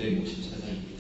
454장입니다.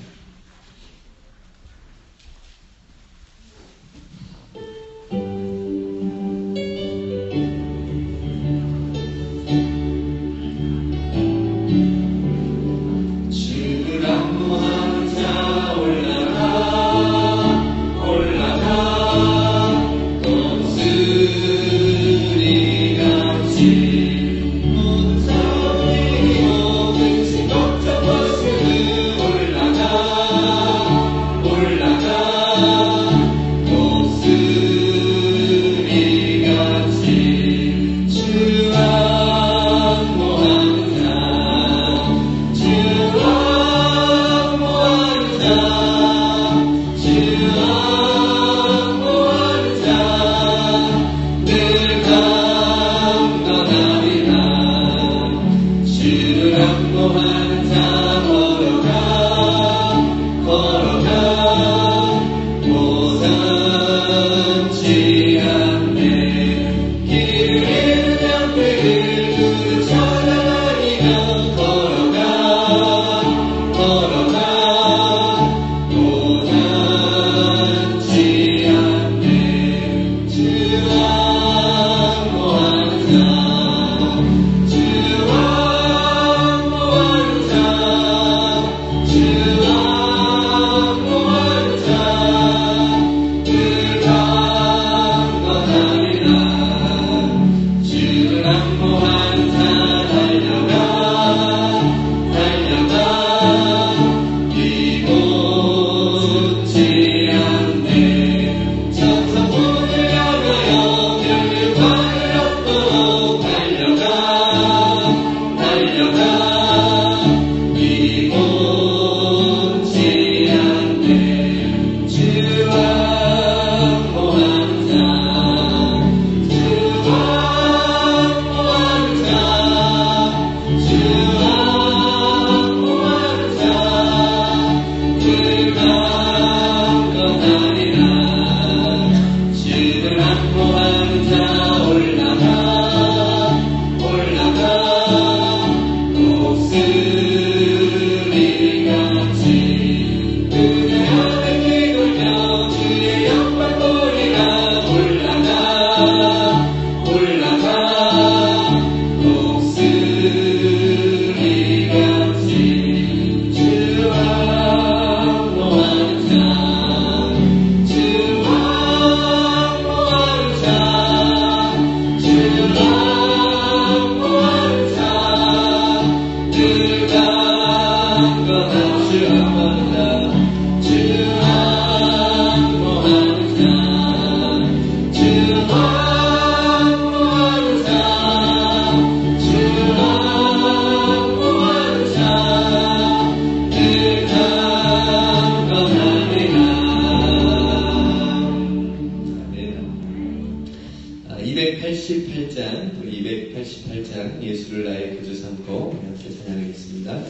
예수를 나의 구주 삼고 함께 찬양하겠습니다.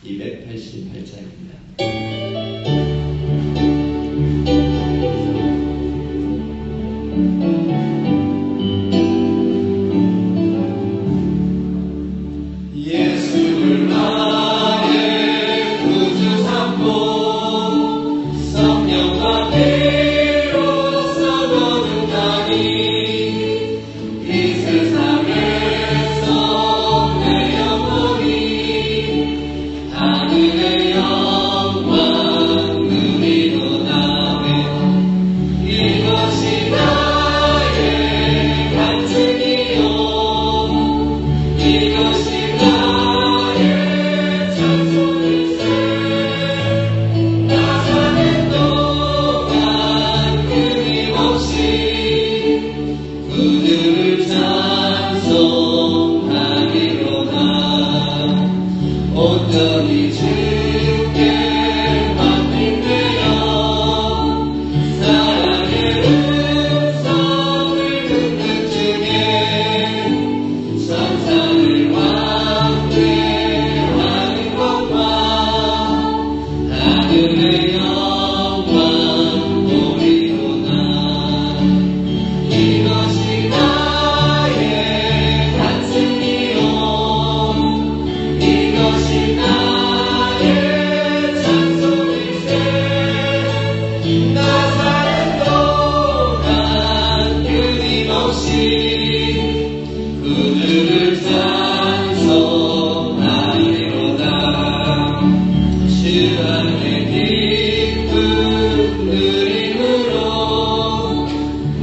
288장입니다. 하늘의 영광 안에 기쁨 누림으로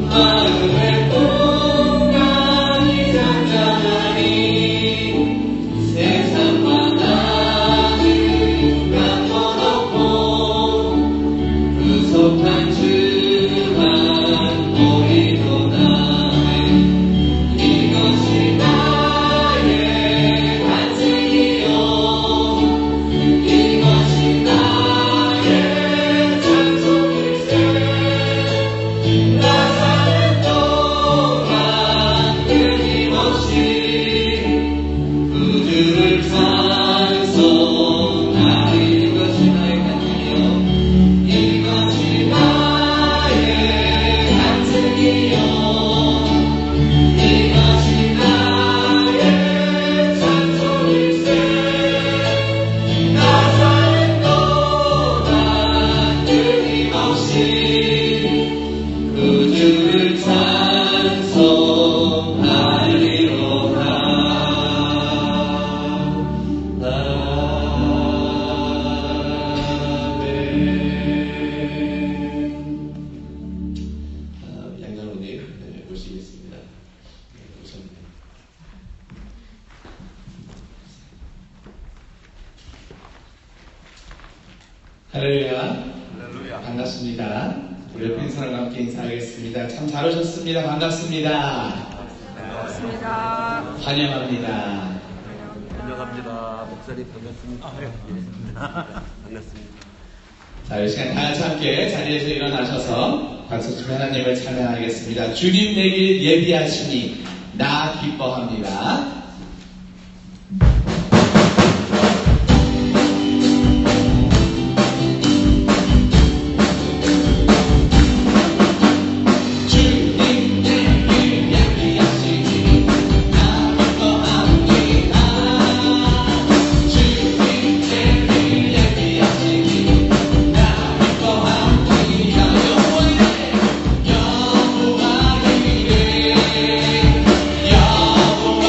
마음의 풍랑이 잠잠하니 세상과 나를 바꿔놓고 구속한 주만 보이고 나네 이것이 나의 간증이요 이것이 나의 찬송일세 나 사는 동안 끊임없이 우주를 찬송하리 이것이 나의 간증이요 이것이 나의 간증이요 이것이 나의 찬송일세 나 사는 동안 끊임없이 우주를 찬송하리로다 양장로님 모시겠습니다. 오셨네요. 할렐루야. 할렐루야. 반갑습니다. 우리 옆에 있는 사람과 함께 인사하겠습니다. 참 잘 오셨습니다. 반갑습니다. 반갑습니다. 환영합니다. 환영합니다. 목사님 반갑습니다. 반갑습니다. 자, 이 시간 다 같이 함께 자리에서 일어나셔서 박수 치며 하나님을 찬양하겠습니다. 주님 내길 예비하시니 나 기뻐합니다. 주님 내길 예비하시니 나 기뻐합니다. 주님 내길 예비하시니 나 기뻐합니다. 여호와 이레 여호와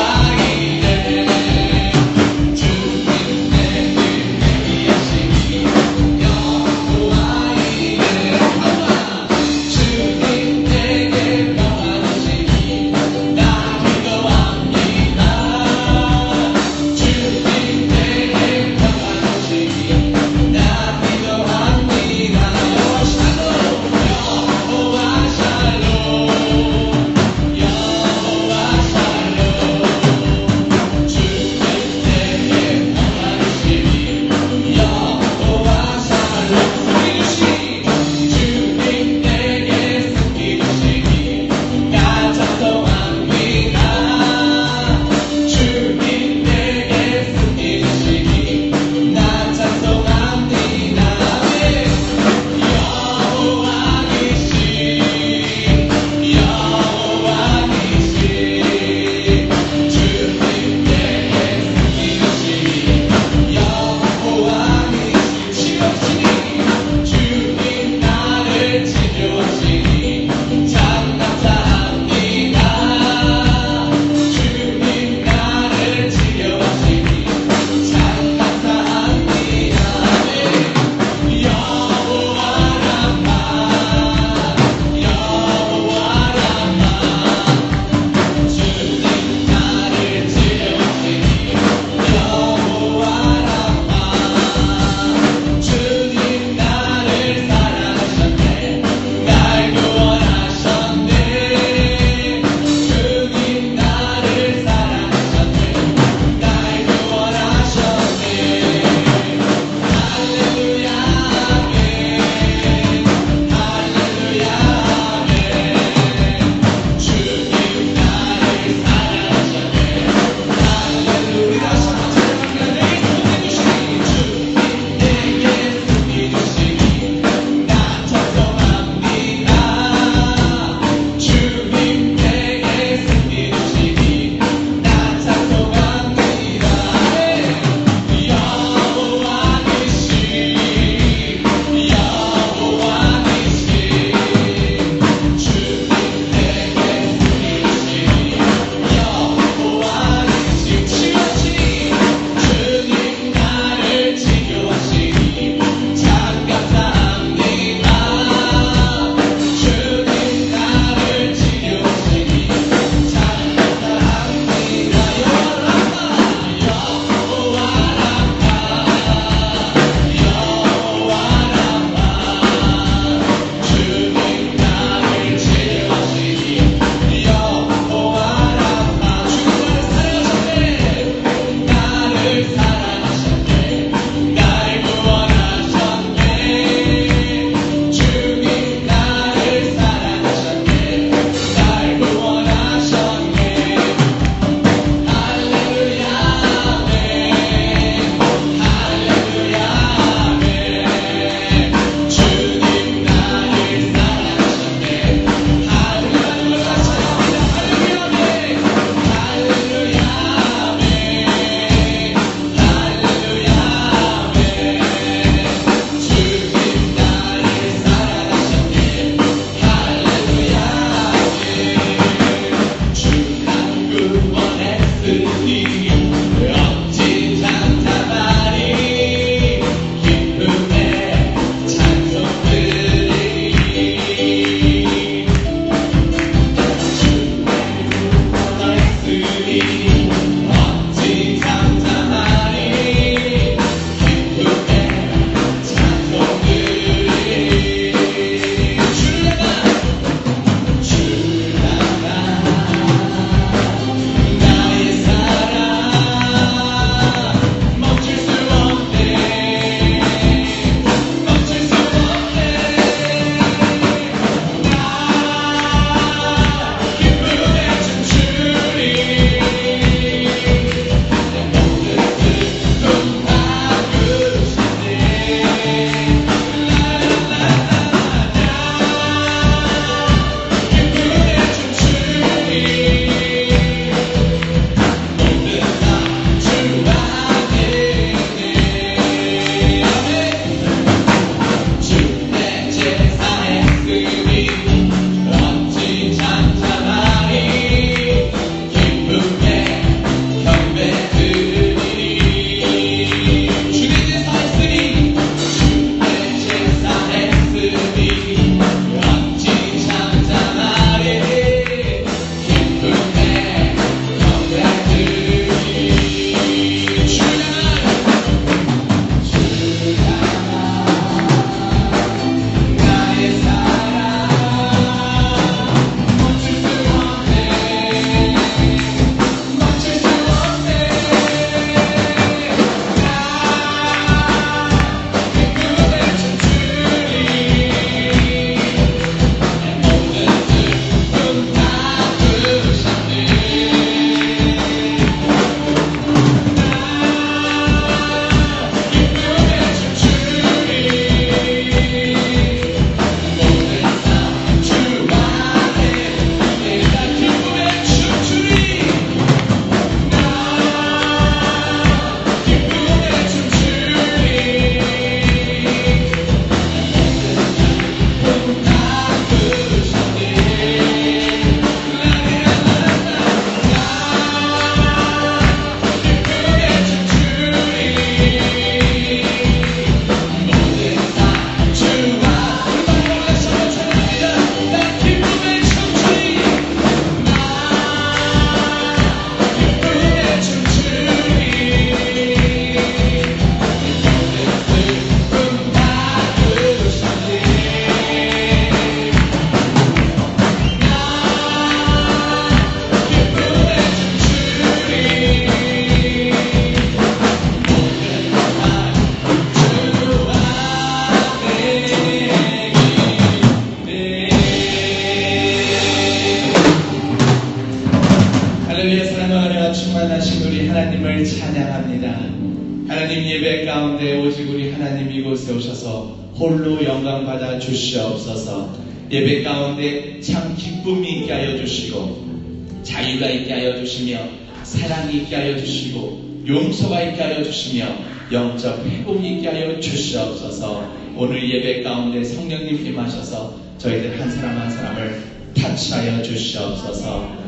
이곳에 오셔서 홀로 영광 받아 주시옵소서. 예배 가운데 참 기쁨이 있게 하여 주시고 자유가 있게 하여 주시며 사랑이 있게 하여 주시고 용서가 있게 하여 주시며 영적 회복이 있게 하여 주시옵소서. 오늘 예배 가운데 성령님 임하셔서 저희들 한 사람 한 사람을 타치하여 주시옵소서.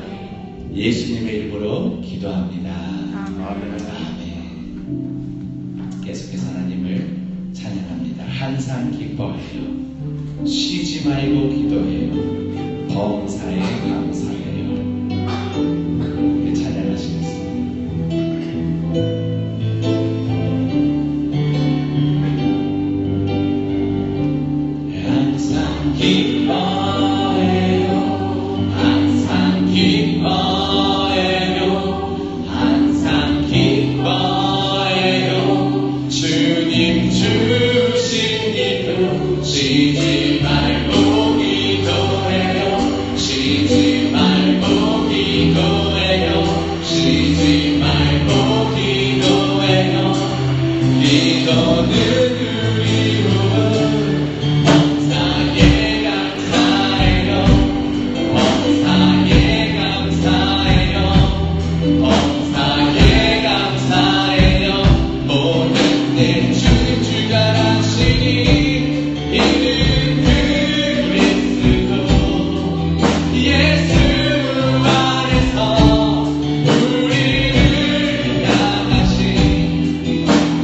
예수님의 이름으로 기도합니다. 아멘. 계속해서 하나님을 찬양합니다. 항상 기뻐해요. 쉬지 말고 기도해요. 범사에 감사해요. 찬양하시겠습니다. 항상 기뻐해요. 항상 기뻐해요. 항상 기뻐해요. 주님 주신 기도 쉬지 말고 기도해요. 쉬지 말고 기도해요. 쉬지 말고 기도해요. 기도는 우리 몸은 범사에 감사해요. 범사에 감사해요. 범사에 감사해요. 모든 내 주님 주가 하시니 이는 그리스도 예수 안에서 우리를 향하신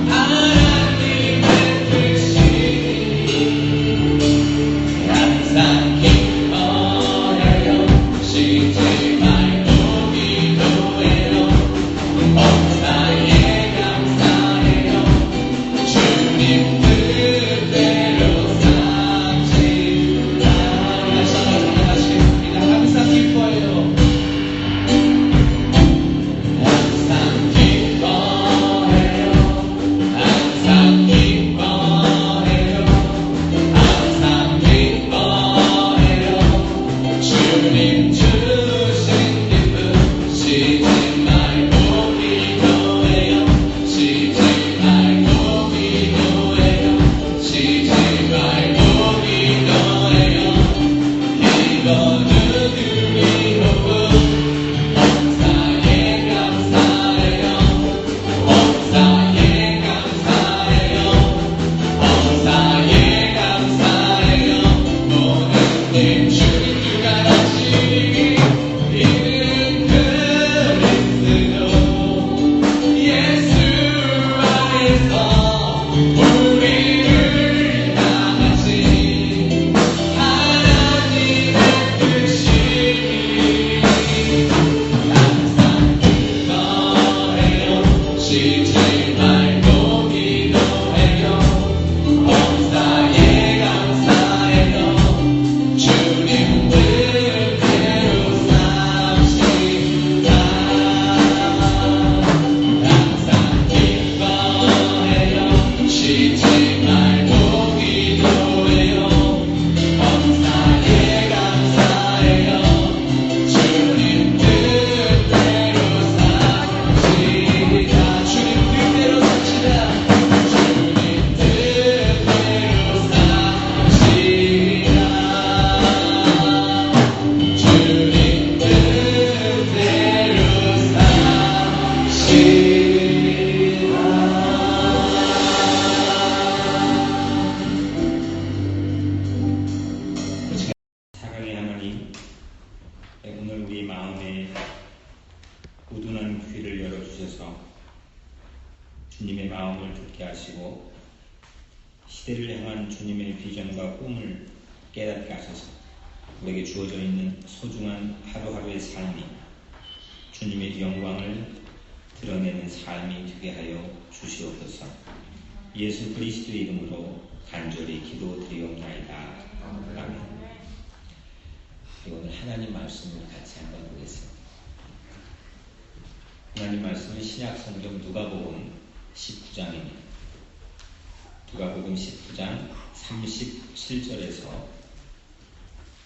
하나님의 뜻이 항상 기뻐해요. 쉬지 말고 기도해요. 범사에 감사해요. 주님 뜻대로 삼시라. 다시 한번 생각하시겠습니다. 항상 기뻐해요. 항상 기뻐해요. 항상 기뻐해요. 항상 기뻐해요. 주님 주신 기쁨 쉬지 말고 기도해요. 쉬지 말고 기도해요. 쉬지 말고 기도해요. 이거는 우리 호흡 범사에 감사해요. 범사에 감사해요. 범사에 감사해요. 모든 일 주님 주가 하시니 이는 그리스도 예수 안에서 우리를 향하신 하나님의 뜻이 항상 기뻐해요. 쉬지 말고 기도해요. 범사에 감사해요. 주님 뜻대로 삼시라. 항상 기뻐해요. 쉬지 말고 기도해요. 범사에 감사해요. 주님 뜻대로 삽시다. 주님 뜻대로 삽시다. 주님 뜻대로 삽시다. 주님 뜻대로 삽시다. 사랑의 하나님, 오늘 우리 마음에 우둔한 귀를 열어주셔서 주님의 마음을 듣게 하시고 시대를 향한 주님의 비전과 꿈을 깨닫게 하셔서 우리에게 주어져 있는 소중한 하루하루의 삶이 주님의 영광을 드러내는 삶이 되게 하여 주시옵소서. 예수 그리스도의 이름으로 간절히 기도드리옵나이다. 아멘. 오늘 하나님 말씀을 같이 한번 보겠습니다. 하나님 말씀은 신약 성경 누가복음 19장입니다. 누가복음 19장 37절에서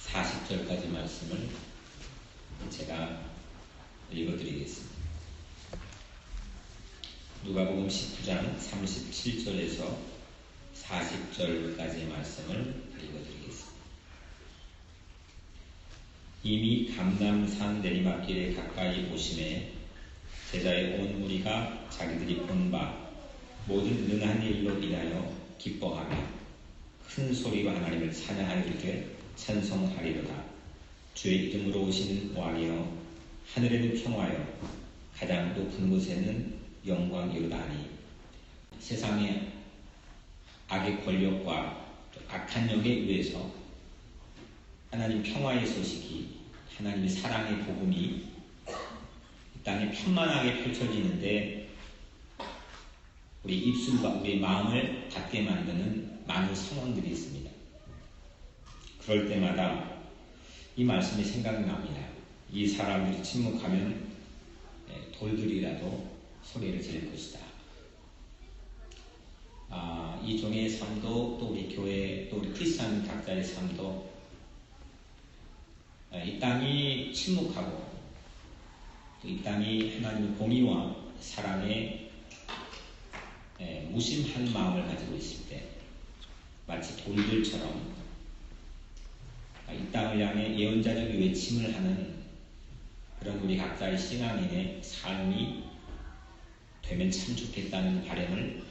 40절까지 말씀을 제가 읽어드리겠습니다. 누가복음 19장 37절에서 40절까지의 말씀을 읽어드리겠습니다. 이미 감람산 내리막길에 가까이 오심에 제자의 온 무리가 자기들이 본 바 모든 능한 일로 인하여 기뻐하며 큰 소리로 하나님을 찬양하여 이르되 찬송하리로다. 주의 이름으로 오시는 왕이여 하늘에는 평화여 가장 높은 곳에는 영광이로다니. 세상의 악의 권력과 악한 영에 의해서 하나님 평화의 소식이, 하나님의 사랑의 복음이 이 땅에 편만하게 펼쳐지는데 우리 입술과 우리 마음을 닫게 만드는 많은 상황들이 있습니다. 그럴 때마다 이 말씀이 생각이 납니다. 이 사람들이 침묵하면 돌들이라도 소리를 지를 것이다. 이 종의 삶도, 또 우리 교회, 또 우리 크리스찬 각자의 삶도 이 땅이 침묵하고 또 이 땅이 하나님의 공의와 사랑에 무심한 마음을 가지고 있을 때 마치 돌들처럼 이 땅을 향해 예언자적 외침을 하는 그런 우리 각자의 신앙인의 삶이 되면 참 좋겠다는 바람을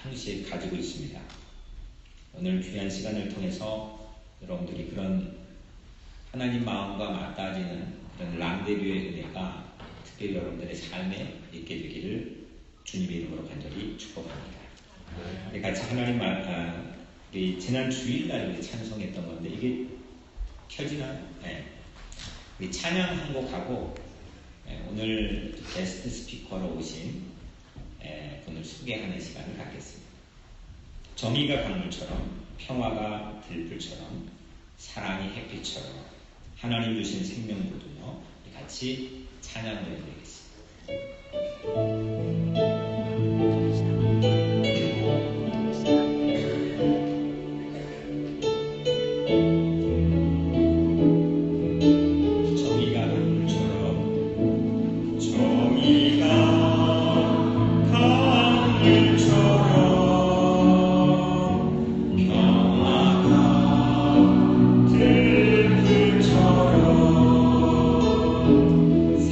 평시에 가지고 있습니다. 오늘 귀한 시간을 통해서 여러분들이 그런 하나님 마음과 맞닿아지는 그런 랑데뷰의 은혜가 특별히 여러분들의 삶에 있게 되기를 주님의 이름으로 간절히 축복합니다. 같이 하나님 우리 지난 주일날 우리 찬송했던 건데 이게 켜지나요? 네. 우리 찬양 한 곡하고 오늘 게스트 스피커로 오신 분을 소개하는 시간을 갖겠습니다. 정의가 강물처럼, 평화가 들불처럼, 사랑이 햇빛처럼 하나님 주신 생명보도며 같이 찬양을 해드리겠습니다.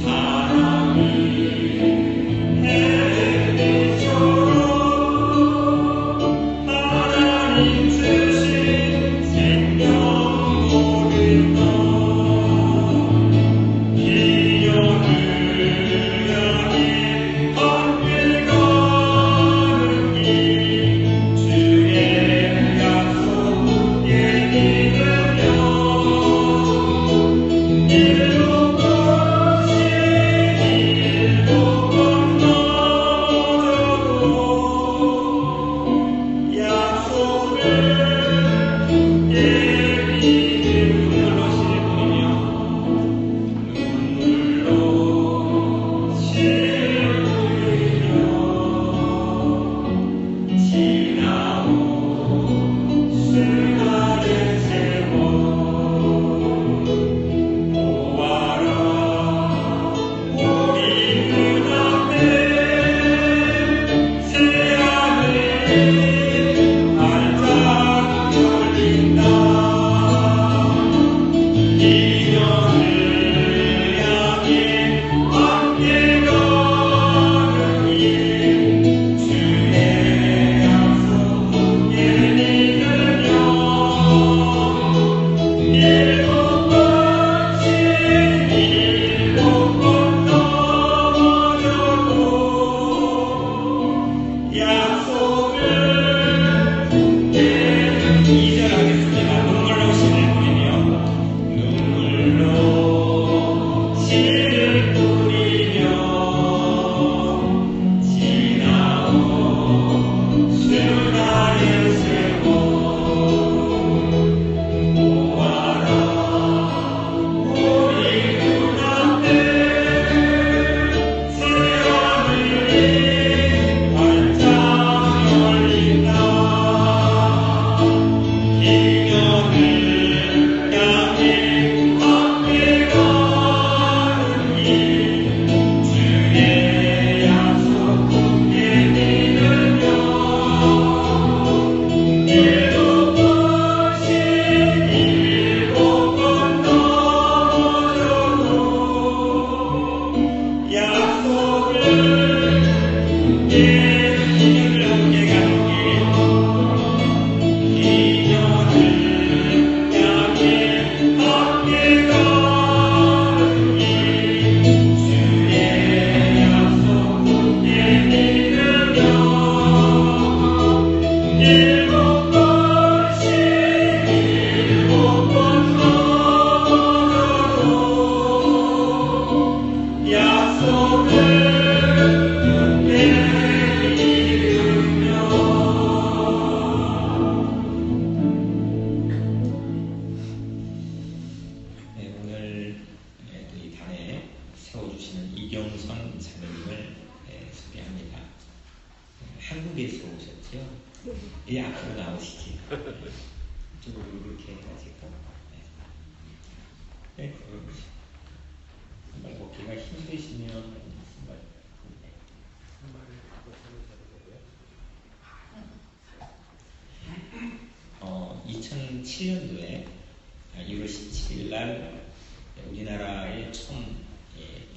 사랑이 한국에서 오셨죠? 예, 앞으로 나오시지. 이쪽으로 이렇게 해가지고. 네, 정말 먹기가 힘드시면 정말. 2007년도에 1월 17일 날 우리나라에 처음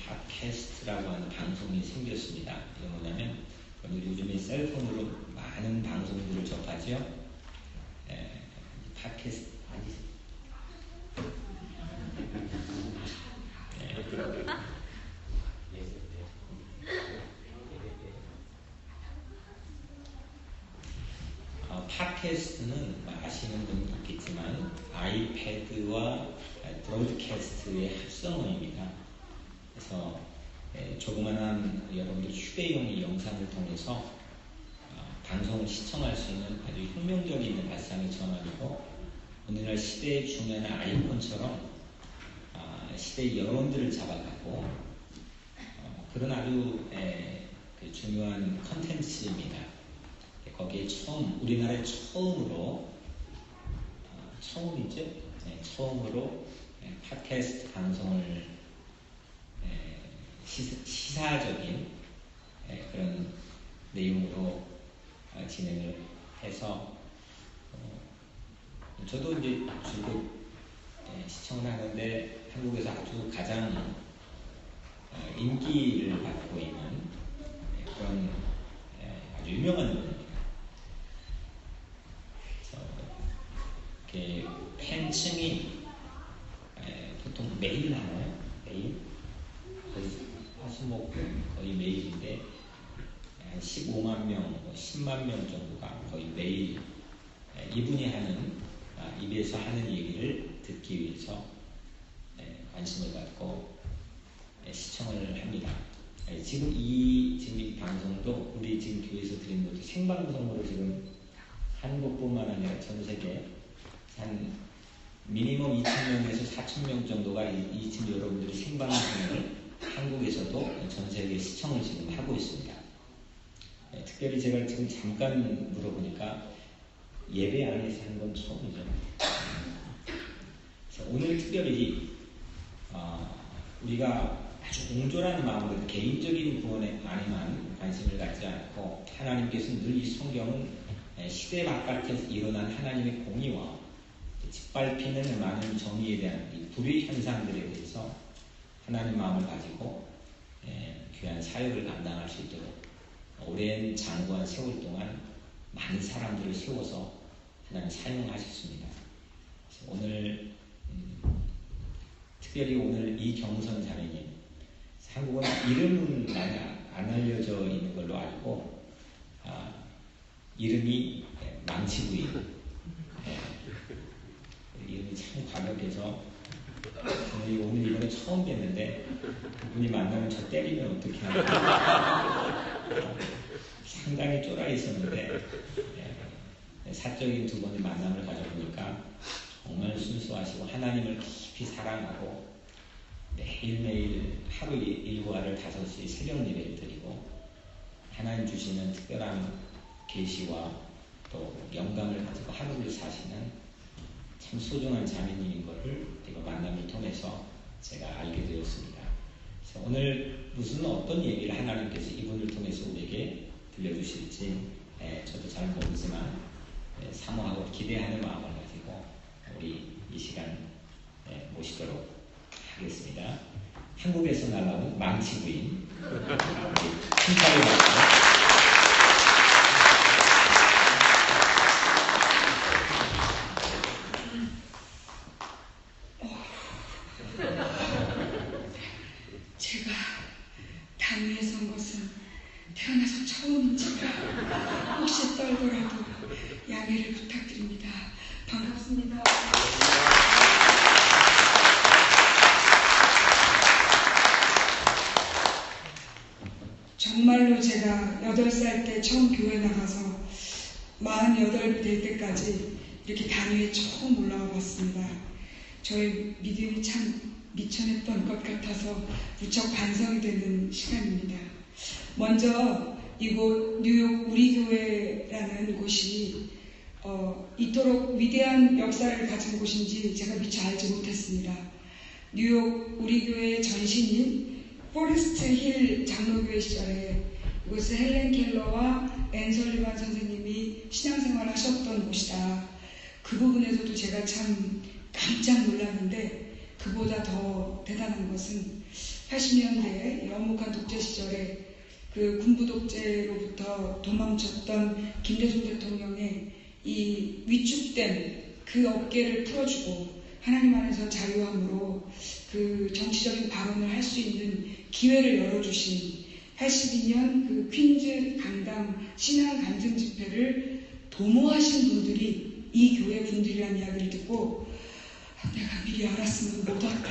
팟캐스트라고 하는 방송이 생겼습니다. 이게 뭐냐면 우리 요즘에 셀폰으로 많은 방송들을 접하죠. 팟캐스트 아니죠. 팟캐스트는 아시는 분 있겠지만 아이패드와 브로드캐스트의 합성어입니다. 그래서 조그만한 여러분들 휴대용 영상을 통해서 방송을 시청할 수 있는 아주 혁명적인 발상의 전환이고 오늘날 시대의 중요한 아이콘처럼 시대의 여론들을 잡아가고 그런 아주 중요한 컨텐츠입니다. 거기에 우리나라에 처음으로 처음으로 팟캐스트 방송을 시사적인 그런 내용으로 진행을 해서 저도 이제 주로 시청을 하는데 한국에서 아주 가장 인기를 받고 있는 그런 아주 유명한 분입니다. 이렇게 팬층이 보통 매일 하나요? 매일? 거의 화수목 거의 매일인데 한 15만 명, 10만 명 정도가 거의 매일 이분이 하는 입에서 하는 얘기를 듣기 위해서 관심을 갖고 시청을 합니다. 지금 이 방송도 우리 지금 교회에서 드리는 것도 생방송으로 지금 한국뿐만 아니라 전 세계 한 미니멈 2,000명에서 4,000명 정도가 이 지금 여러분들이 생방송을 한국에서도 전 세계 시청을 지금 하고 있습니다. 특별히 제가 지금 잠깐 물어보니까 예배 안에서 한 건 처음이죠. 오늘 특별히 우리가 아주 옹졸한 마음으로 개인적인 구원에 많이만 관심을 갖지 않고 하나님께서 늘 이 성경은 시대 바깥에서 일어난 하나님의 공의와 짓밟히는 많은 정의에 대한 이 불의 현상들에 대해서 하나님 마음을 가지고 귀한 사역을 감당할 수 있도록 오랜 장구한 세월 동안 많은 사람들을 세워서 하나님 사용하셨습니다. 오늘 특별히 오늘 이경선 자매님 한국은 이름은 많이 안 알려져 있는 걸로 알고 이름이 망치부인 이름이 참 과격해서 오늘 이번에 처음 뵀는데 그분이 만나면 저 때리면 어떻게 하나 상당히 쫄아 있었는데 사적인 두 번의 만남을 가져보니까 정말 순수하시고 하나님을 깊이 사랑하고 매일매일 하루 일과를 5시 새벽 예배를 드리고 하나님 주시는 특별한 계시와 또 영감을 가지고 하루를 사시는 참 소중한 자매님인 것을 제가 만남을 통해서 제가 알게 되었습니다. 그래서 오늘 무슨 어떤 얘기를 하나님께서 이분을 통해서 우리에게 들려주실지 저도 잘 모르지만 사모하고 기대하는 마음을 가지고 우리 이 시간 모시도록 하겠습니다. 한국에서 날라온 망치부인 칭찬을 받고 제가 당 위에 선 것은 태어나서 처음인지라 혹시 떨더라도 양해 양해를 부탁드립니다. 반갑습니다. 정말로 제가 8살 때 처음 교회 나가서 48 될 때까지 이렇게 단위에 처음 올라와 봤습니다. 저의 믿음이 참 미천했던 것 같아서 무척 반성이 되는 시간입니다. 먼저 이곳 뉴욕 우리교회라는 곳이 이토록 위대한 역사를 가진 곳인지 제가 미처 알지 못했습니다. 뉴욕 우리교회의 전신인 포레스트 힐 장로교회 시절에 이곳에 헬렌 켈러와 앤 설리반 선생님이 신앙생활을 하셨던 곳이다. 그 부분에서도 제가 참 깜짝 놀랐는데, 그보다 더 대단한 것은 80년대에 영국한 독재 시절에 그 군부 독재로부터 도망쳤던 김대중 대통령의 이 위축된 그 어깨를 풀어주고 하나님 안에서 자유함으로 그 정치적인 발언을 할 수 있는 기회를 열어주신 82년 그 퀸즈 강당 신앙 간증 집회를 도모하신 분들이 이 교회 분들이라는 이야기를 듣고 내가 미리 알았으면 못 왔다.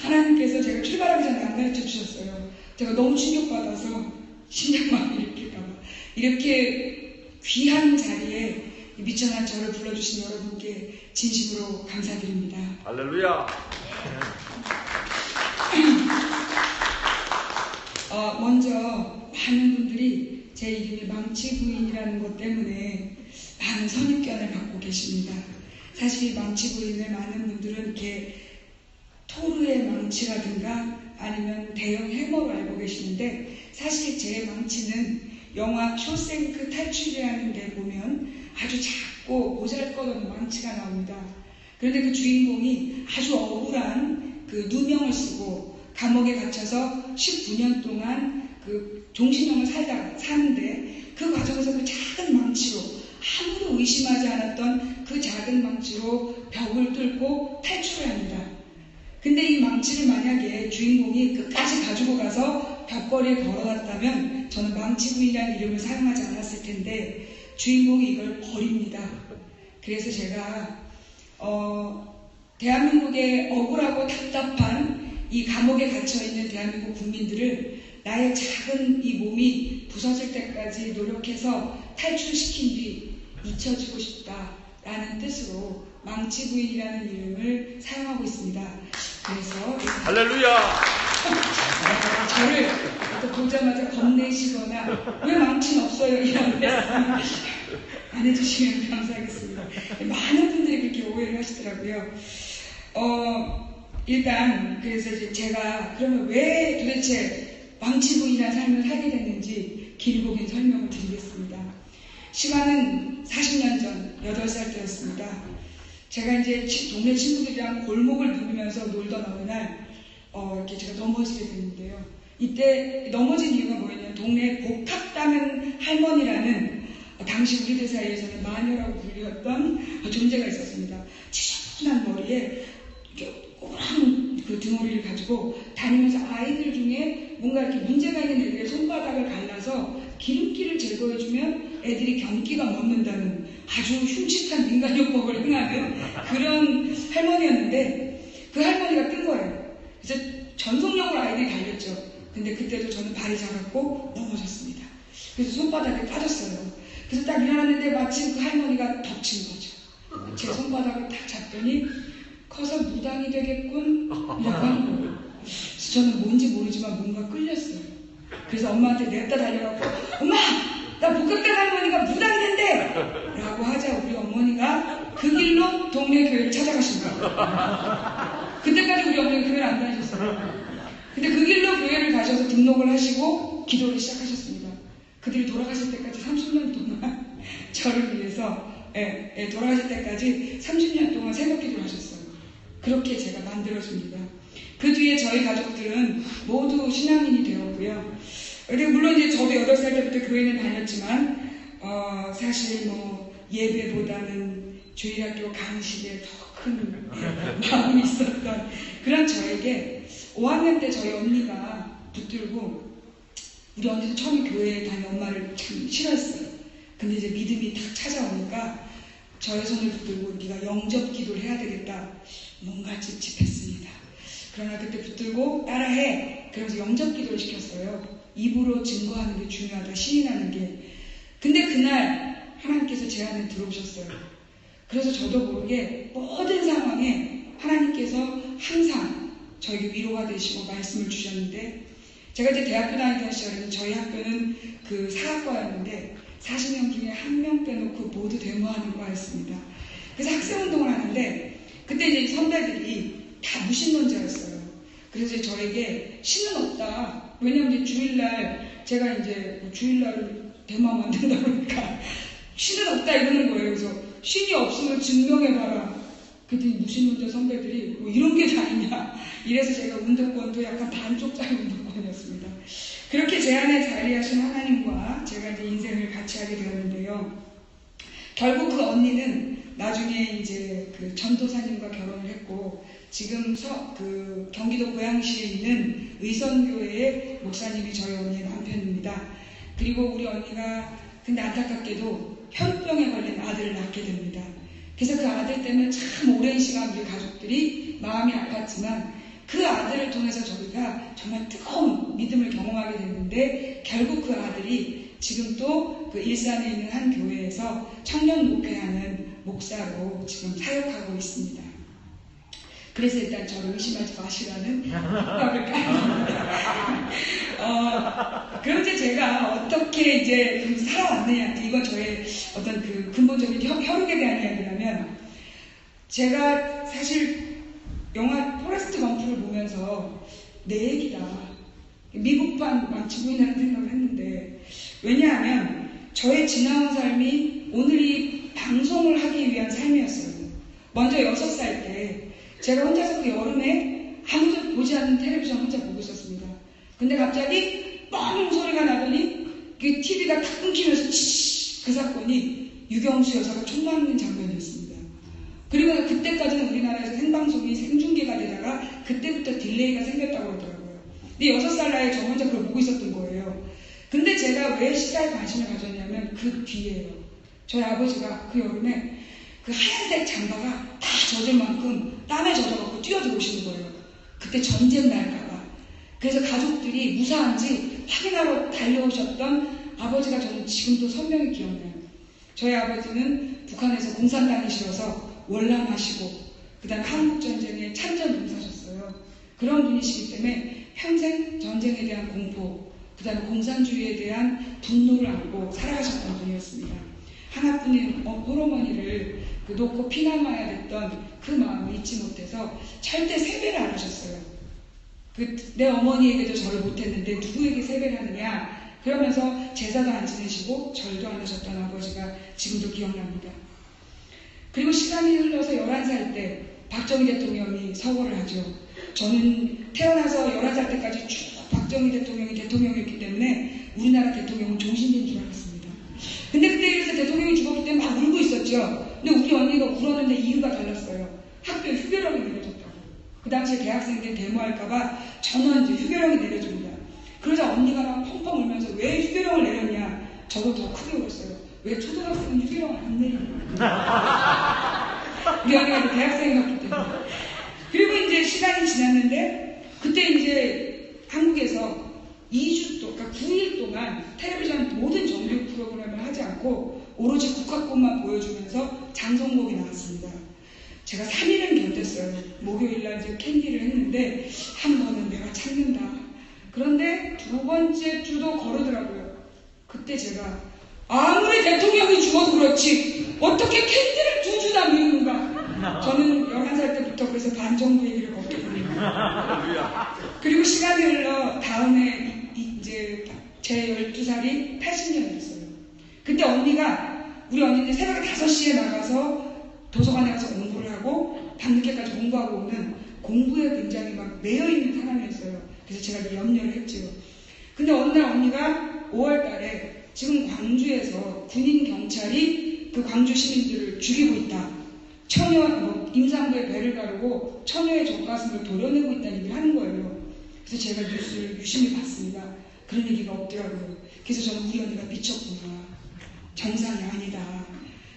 하나님께서 제가 출발하기 전에 안 가르쳐 주셨어요. 제가 너무 충격받아서 심장마비 일으킬까봐. 이렇게 귀한 자리에 미천한 저를 불러주신 여러분께 진심으로 감사드립니다. 할렐루야. 먼저 많은 분들이 제 이름이 망치부인이라는 것 때문에 많은 선입견을 갖고 계십니다. 사실 이 망치부인을 많은 분들은 이렇게 토르의 망치라든가 아니면 대형 해머로 알고 계시는데, 사실 제 망치는 영화 쇼생크 탈출이라는 데 보면 아주 작고 보잘것없는 망치가 나옵니다. 그런데 그 주인공이 아주 억울한 그 누명을 쓰고 감옥에 갇혀서 19년 동안 그 종신형을 사는데, 그 과정에서 그 작은 망치로, 아무도 의심하지 않았던 그 작은 망치로 벽을 뚫고 탈출을 합니다. 근데 이 망치를 만약에 주인공이 끝까지 가지고 가서 벽걸이에 걸어놨다면 저는 망치부인이라는 이름을 사용하지 않았을 텐데, 주인공이 이걸 버립니다. 그래서 제가 대한민국의 억울하고 답답한 이 감옥에 갇혀있는 대한민국 국민들을 나의 작은 이 몸이 부서질 때까지 노력해서 탈출시킨 뒤 잊혀지고 싶다라는 뜻으로 망치부인이라는 이름을 사용하고 있습니다. 그래서 할렐루야. 저를 또 보자마자 겁내시거나 왜 망치는 없어요? 이런 말씀 안 해주시면 감사하겠습니다. 많은 분들이 그렇게 오해를 하시더라고요. 일단 그래서 이제 제가 그러면 왜 도대체 망치부인이라는 삶을 살게 됐는지 길고 긴 설명을 드리겠습니다. 시간은 40년 전 8살 때였습니다. 제가 이제 동네 친구들이랑 골목을 누비면서 놀던 어느 날 이렇게 제가 넘어지게 됐는데요. 이때 넘어진 이유가 뭐였냐면 동네 복학다는 할머니라는 당시 우리들 사이에서는 마녀라고 불리웠던 존재가 있었습니다. 지저분한 머리에 꼬란 그 등허리를 가지고 다니면서 아이들 중에 뭔가 이렇게 문제가 있는 애들의 손바닥을 갈라서 기름기를 제거해주면 애들이 경기가 멎는다는 아주 흉측한 민간요법을 행하는 그런 할머니였는데, 그 할머니가 뜬 거예요. 그래서 전속력으로 아이들이 달렸죠. 근데 그때도 저는 발이 작았고 넘어졌습니다. 그래서 손바닥에 빠졌어요. 그래서 딱 일어났는데 마침 그 할머니가 덮친 거죠. 제 손바닥을 딱 잡더니 커서 무당이 되겠군 이라고 하는 거예요. 그래서 저는 뭔지 모르지만 뭔가 끌렸어요. 그래서 엄마한테 냈다 달려가고, 엄마! 나 복학된 할머니가 무당이 된대! 라고 하자 우리 어머니가 그 길로 동네 교회를 찾아가신 거예요. 그때까지 우리 어머니가 교회를 안 다니셨어요. 근데 그 길로 교회를 가셔서 등록을 하시고 기도를 시작하셨습니다. 그들이 돌아가실 때까지 30년 동안 저를 위해서 돌아가실 때까지 30년 동안 새벽 기도를 하셨어요. 그렇게 제가 만들어줍니다. 그 뒤에 저희 가족들은 모두 신앙인이 되었고요. 그리고 물론 이제 저도 8살 때부터 교회는 다녔지만 사실 뭐 예배보다는 주일학교 강식에 더 큰 마음이 있었던 그런 저에게 5학년 때 저희 언니가 붙들고, 우리 언니도 처음에 교회에 다닌 엄마를 참 싫어했어요. 근데 이제 믿음이 탁 찾아오니까 저의 손을 붙들고 네가 영접 기도를 해야 되겠다. 뭔가 찝찝했습니다. 그러나 그때 붙들고 따라해. 그러면서 영접 기도를 시켰어요. 입으로 증거하는 게 중요하다. 시인하는 게. 근데 그날 하나님께서 제 안에 들어오셨어요. 그래서 저도 모르게 모든 상황에 하나님께서 항상 저에게 위로가 되시고 말씀을 주셨는데, 제가 이제 대학교 다니던 시절에는 저희 학교는 그 사학과였는데 40명 중에 1명 빼놓고 모두 데모하는 과였습니다. 그래서 학생운동을 하는데 그때 이제 선배들이 다 무신론자였어요. 그래서 저에게 신은 없다. 왜냐면 이제 주일날 제가 이제 주일날을 데모하면 안 된다 그러니까 신은 없다 이러는 거예요. 그래서 신이 없으면 증명해봐라. 그랬더니 무신론자 선배들이 뭐 이런 게 다 있냐. 이래서 제가 운동권도 약간 반쪽짜리 운동권이었습니다. 그렇게 제 안에 자리하신 하나님과 제가 이제 인생을 같이 하게 되었는데요. 결국 그 언니는 나중에 이제 그 전도사님과 결혼을 했고, 지금 그 경기도 고양시에 있는 의선교회의 목사님이 저희 언니의 남편입니다. 그리고 우리 언니가 근데 안타깝게도 혈병에 걸린 아들을 낳게 됩니다. 그래서 그 아들 때문에 참 오랜 시간 우리 가족들이 마음이 아팠지만 그 아들을 통해서 저희가 정말 뜨거운 믿음을 경험하게 됐는데, 결국 그 아들이 지금 또 그 일산에 있는 한 교회에서 청년 목회하는 목사로 지금 사역하고 있습니다. 그래서 일단 저를 의심하지 마시라는 협박을 까 그럼 이제 제가 어떻게 이제 살아왔느냐, 이건 저의 어떤 그 근본적인 혈육에 대한 이야기라면, 제가 사실 영화 포레스트 검프를 보면서 내 얘기다, 미국판 망치부인이라는 생각을 했는데, 왜냐하면 저의 지나온 삶이 오늘 이 방송을 하기 위한 삶이었어요. 먼저 6살 때 제가 혼자서 그 여름에 아무도 보지 않는 텔레비전 혼자 보고 있었습니다. 근데 갑자기 뻥 소리가 나더니 그 TV가 탁 끊기면서 치쉬, 그 사건이 유경수 여사가 총 맞는 장면이었습니다. 그리고 그때까지는 우리나라에서 생방송이 생중계가 되다가 그때부터 딜레이가 생겼다고 그러더라고요. 근데 6살 나이에 저 혼자 그걸 보고 있었던 거예요. 근데 제가 왜 시사에 관심을 가졌냐면 그 뒤에요. 저희 아버지가 그 여름에 그 하얀색 잠바가 다 젖을 만큼 땀에 젖어갖고 뛰어들어오시는 거예요. 그때 전쟁 날까봐. 그래서 가족들이 무사한지 확인하러 달려오셨던 아버지가 저는 지금도 선명히 기억나요. 저희 아버지는 북한에서 공산당이시여서 월남하시고 그 다음에 한국전쟁에 참전용사셨어요. 그런 분이시기 때문에 평생 전쟁에 대한 공포, 그 다음에 공산주의에 대한 분노를 안고 살아가셨던 분이었습니다. 하나뿐인 홀어머니를 놓고 피난와야 됐던 그 마음을 잊지 못해서 절대 세배를 안 하셨어요. 내 어머니에게도 절을 못했는데 누구에게 세배를 하느냐, 그러면서 제사도 안 지내시고 절도 안 하셨던 아버지가 지금도 기억납니다. 그리고 시간이 흘러서 11살 때 박정희 대통령이 서거를 하죠. 저는 태어나서 11살 때까지 쭉 박정희 대통령이 대통령이었기 때문에 우리나라 대통령은 종신된 줄 알았습니다. 근데 그때 그래서 대통령이 죽었기 때문에 막 울고 있었죠. 근데 우리 언니가 울었는데 이유가 달랐어요. 학교에 휴교령이 내려졌다고. 그 당시에 대학생들 데모할까봐 전원 이제 휴교령이 내려집니다. 그러자 언니가 막 펑펑 울면서 왜 휴교령을 내렸냐. 저도 더 크게 울었어요. 왜 초등학생은 휴교령을 안 내리냐. 우리 언니가 대학생이었기 때문에. 그리고 이제 시간이 지났는데 그때 이제 한국에서 2주 동안, 그러니까 9일 동안 텔레비전 모든 정규 프로그램을 하지 않고 오로지 국화꽃만 보여주면서 장성곡이 나왔습니다. 제가 3일은 견뎠어요. 목요일날 이제 캔디를 했는데 한 번은 내가 참는다. 그런데 두 번째 주도 거르더라고요. 그때 제가 아무리 대통령이 죽어도 그렇지 어떻게 캔디를 2주나 미루는가. 저는 11살 때부터 그래서 반정부 얘기를 걷거든요. 그리고 시간이 흘러 다음에 이제 제 12살이 80년이었어요. 그때 우리 언니는 새벽에 5시에 나가서 도서관에 가서 공부를 하고 밤늦게까지 공부하고 오는 공부에 굉장히 막 매여있는 사람이었어요. 그래서 제가 이제 염려를 했죠. 근데 어느 날 언니가 5월 달에 지금 광주에서 군인 경찰이 그 광주 시민들을 죽이고 있다. 임산부의 배를 가르고 처녀의 젖가슴을 도려내고 있다는 얘기를 하는 거예요. 그래서 제가 뉴스를 유심히 봤습니다. 그런 얘기가 없더라고요. 그래서 저는 우리 언니가 미쳤구나. 정상이 아니다.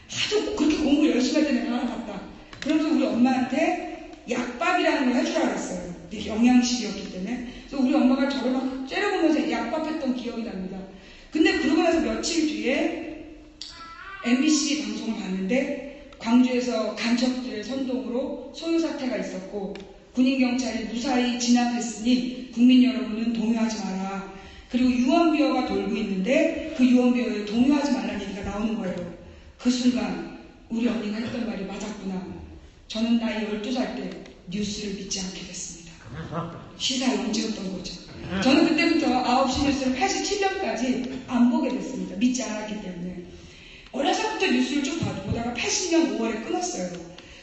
하도 그렇게 공부 열심히 할 때 내가 알아봤다. 그러면서 우리 엄마한테 약밥이라는 걸 해주라 그랬어요. 되게 영양식이었기 때문에. 그래서 우리 엄마가 저를 막 째려보면서 약밥 했던 기억이 납니다. 근데 그러고 나서 며칠 뒤에 MBC 방송을 봤는데 광주에서 간첩들의 선동으로 소요 사태가 있었고 군인경찰이 무사히 진압했으니 국민 여러분은 동요하지 마라. 그리고 유언비어가 돌고 있는데 그 유언비어에 동요하지 말라는 얘기가 나오는 거예요. 그 순간 우리 언니가 했던 말이 맞았구나. 저는 나이 12살 때 뉴스를 믿지 않게 됐습니다. 시사 용지였던 거죠. 저는 그때부터 9시 뉴스를 87년까지 안 보게 됐습니다. 믿지 않았기 때문에. 어려서부터 뉴스를 쭉 보다가 80년 5월에 끊었어요.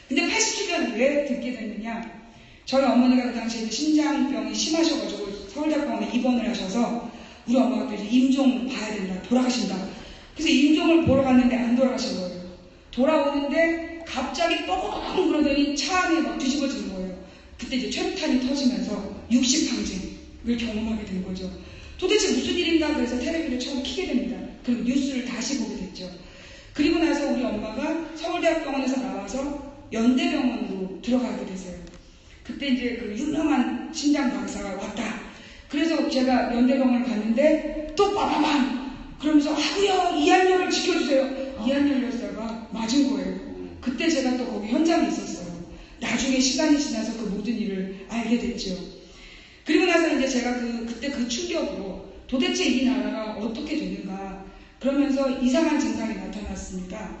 근데 87년 왜 듣게 됐느냐? 저희 어머니가 그 당시에 심장병이 심하셔가지고 서울대병원에 입원을 하셔서 우리 엄마가 이제 임종 봐야 된다. 돌아가신다. 그래서 임종을 보러 갔는데 안 돌아가신 거예요. 돌아오는데 갑자기 뻐벅 그러더니 차 안에 막 뒤집어지는 거예요. 그때 이제 최루탄이 터지면서 60항쟁을 경험하게 된 거죠. 도대체 무슨 일인가 그래서 텔레비를 처음 켜게 됩니다. 그리고 뉴스를 다시 보게 됐죠. 그리고 나서 우리 엄마가 서울대학병원에서 나와서 연대병원으로 들어가게 됐어요. 그때 이제 그 유명한 심장 박사가 왔다. 그래서 제가 연대병원을 갔는데 또 빠바밤 그러면서 아구야 이한열을 지켜주세요. 이한열 열사가 맞은 거예요. 그때 제가 또 거기 현장에 있었어요. 나중에 시간이 지나서 그 모든 일을 알게 됐죠. 그리고 나서 이제 제가 그때 그 충격으로 도대체 이 나라가 어떻게 되는가 그러면서 이상한 증상이 나타났습니다.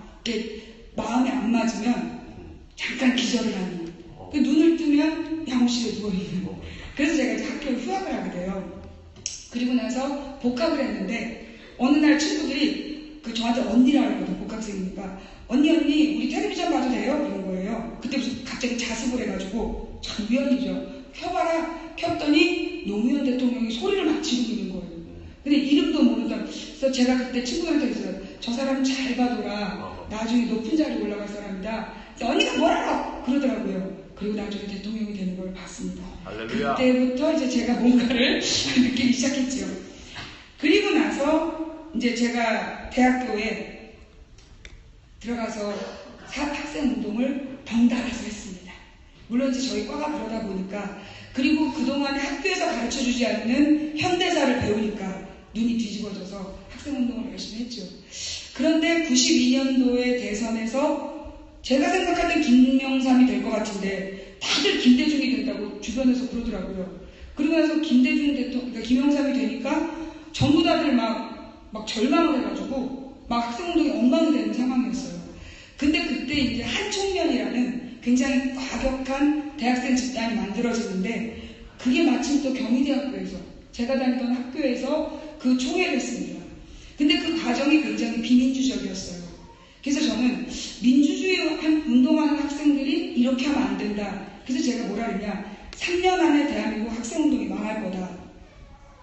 마음에 안 맞으면 잠깐 기절을 하는 그 눈을 뜨면 양호실에 누워있는 그래서 제가 이제 학교를 휴학을 하게 돼요. 그리고 나서 복학을 했는데 어느 날 친구들이 저한테 언니라고 하거든요. 복학생이니까 언니 우리 텔레비전 봐도 돼요? 그런 거예요. 그때부터 갑자기 자습을 해가지고 참 우연이죠. 켜봐라 켰더니 노무현 대통령이 소리를 막 지르고 있는 거예요. 근데 이름도 모르던 그래서 제가 그때 친구한테 그랬어요. 저 사람 잘 봐둬라. 나중에 높은 자리에 올라갈 사람이다. 그래서 언니가 뭐라고 그러더라고요. 그리고 나중에 대통령이 되는 걸 봤습니다. 할렐루야. 그때부터 이제 제가 뭔가를 느끼기 시작했죠. 그리고 나서 이제 제가 대학교에 들어가서 학생운동을 덩달아서 했습니다. 물론 이제 저희 과가 그러다 보니까 그리고 그동안에 학교에서 가르쳐주지 않는 현대사를 배우니까 눈이 뒤집어져서 학생운동을 열심히 했죠. 그런데 92년도에 대선에서 제가 생각할 땐 김명삼이 될 것 같은데 다들 김대중이 된다고 주변에서 그러더라고요. 그리고 나서 김대중 대통령, 그러니까 김영삼이 되니까 전부 다들 막 절망을 해가지고 막 학생운동이 엉망이 되는 상황이었어요. 근데 그때 이제 한총련이라는 굉장히 과격한 대학생 집단이 만들어지는데 그게 마침 또 경희대학교에서 제가 다니던 학교에서 그 총회를 했습니다. 근데 그 과정이 굉장히 비민주적이었어요. 그래서 저는 민주주의 운동하는 학생들이 이렇게 하면 안 된다. 그래서 제가 뭐라 그랬냐 3년 안에 대한민국 학생운동이 망할 거다.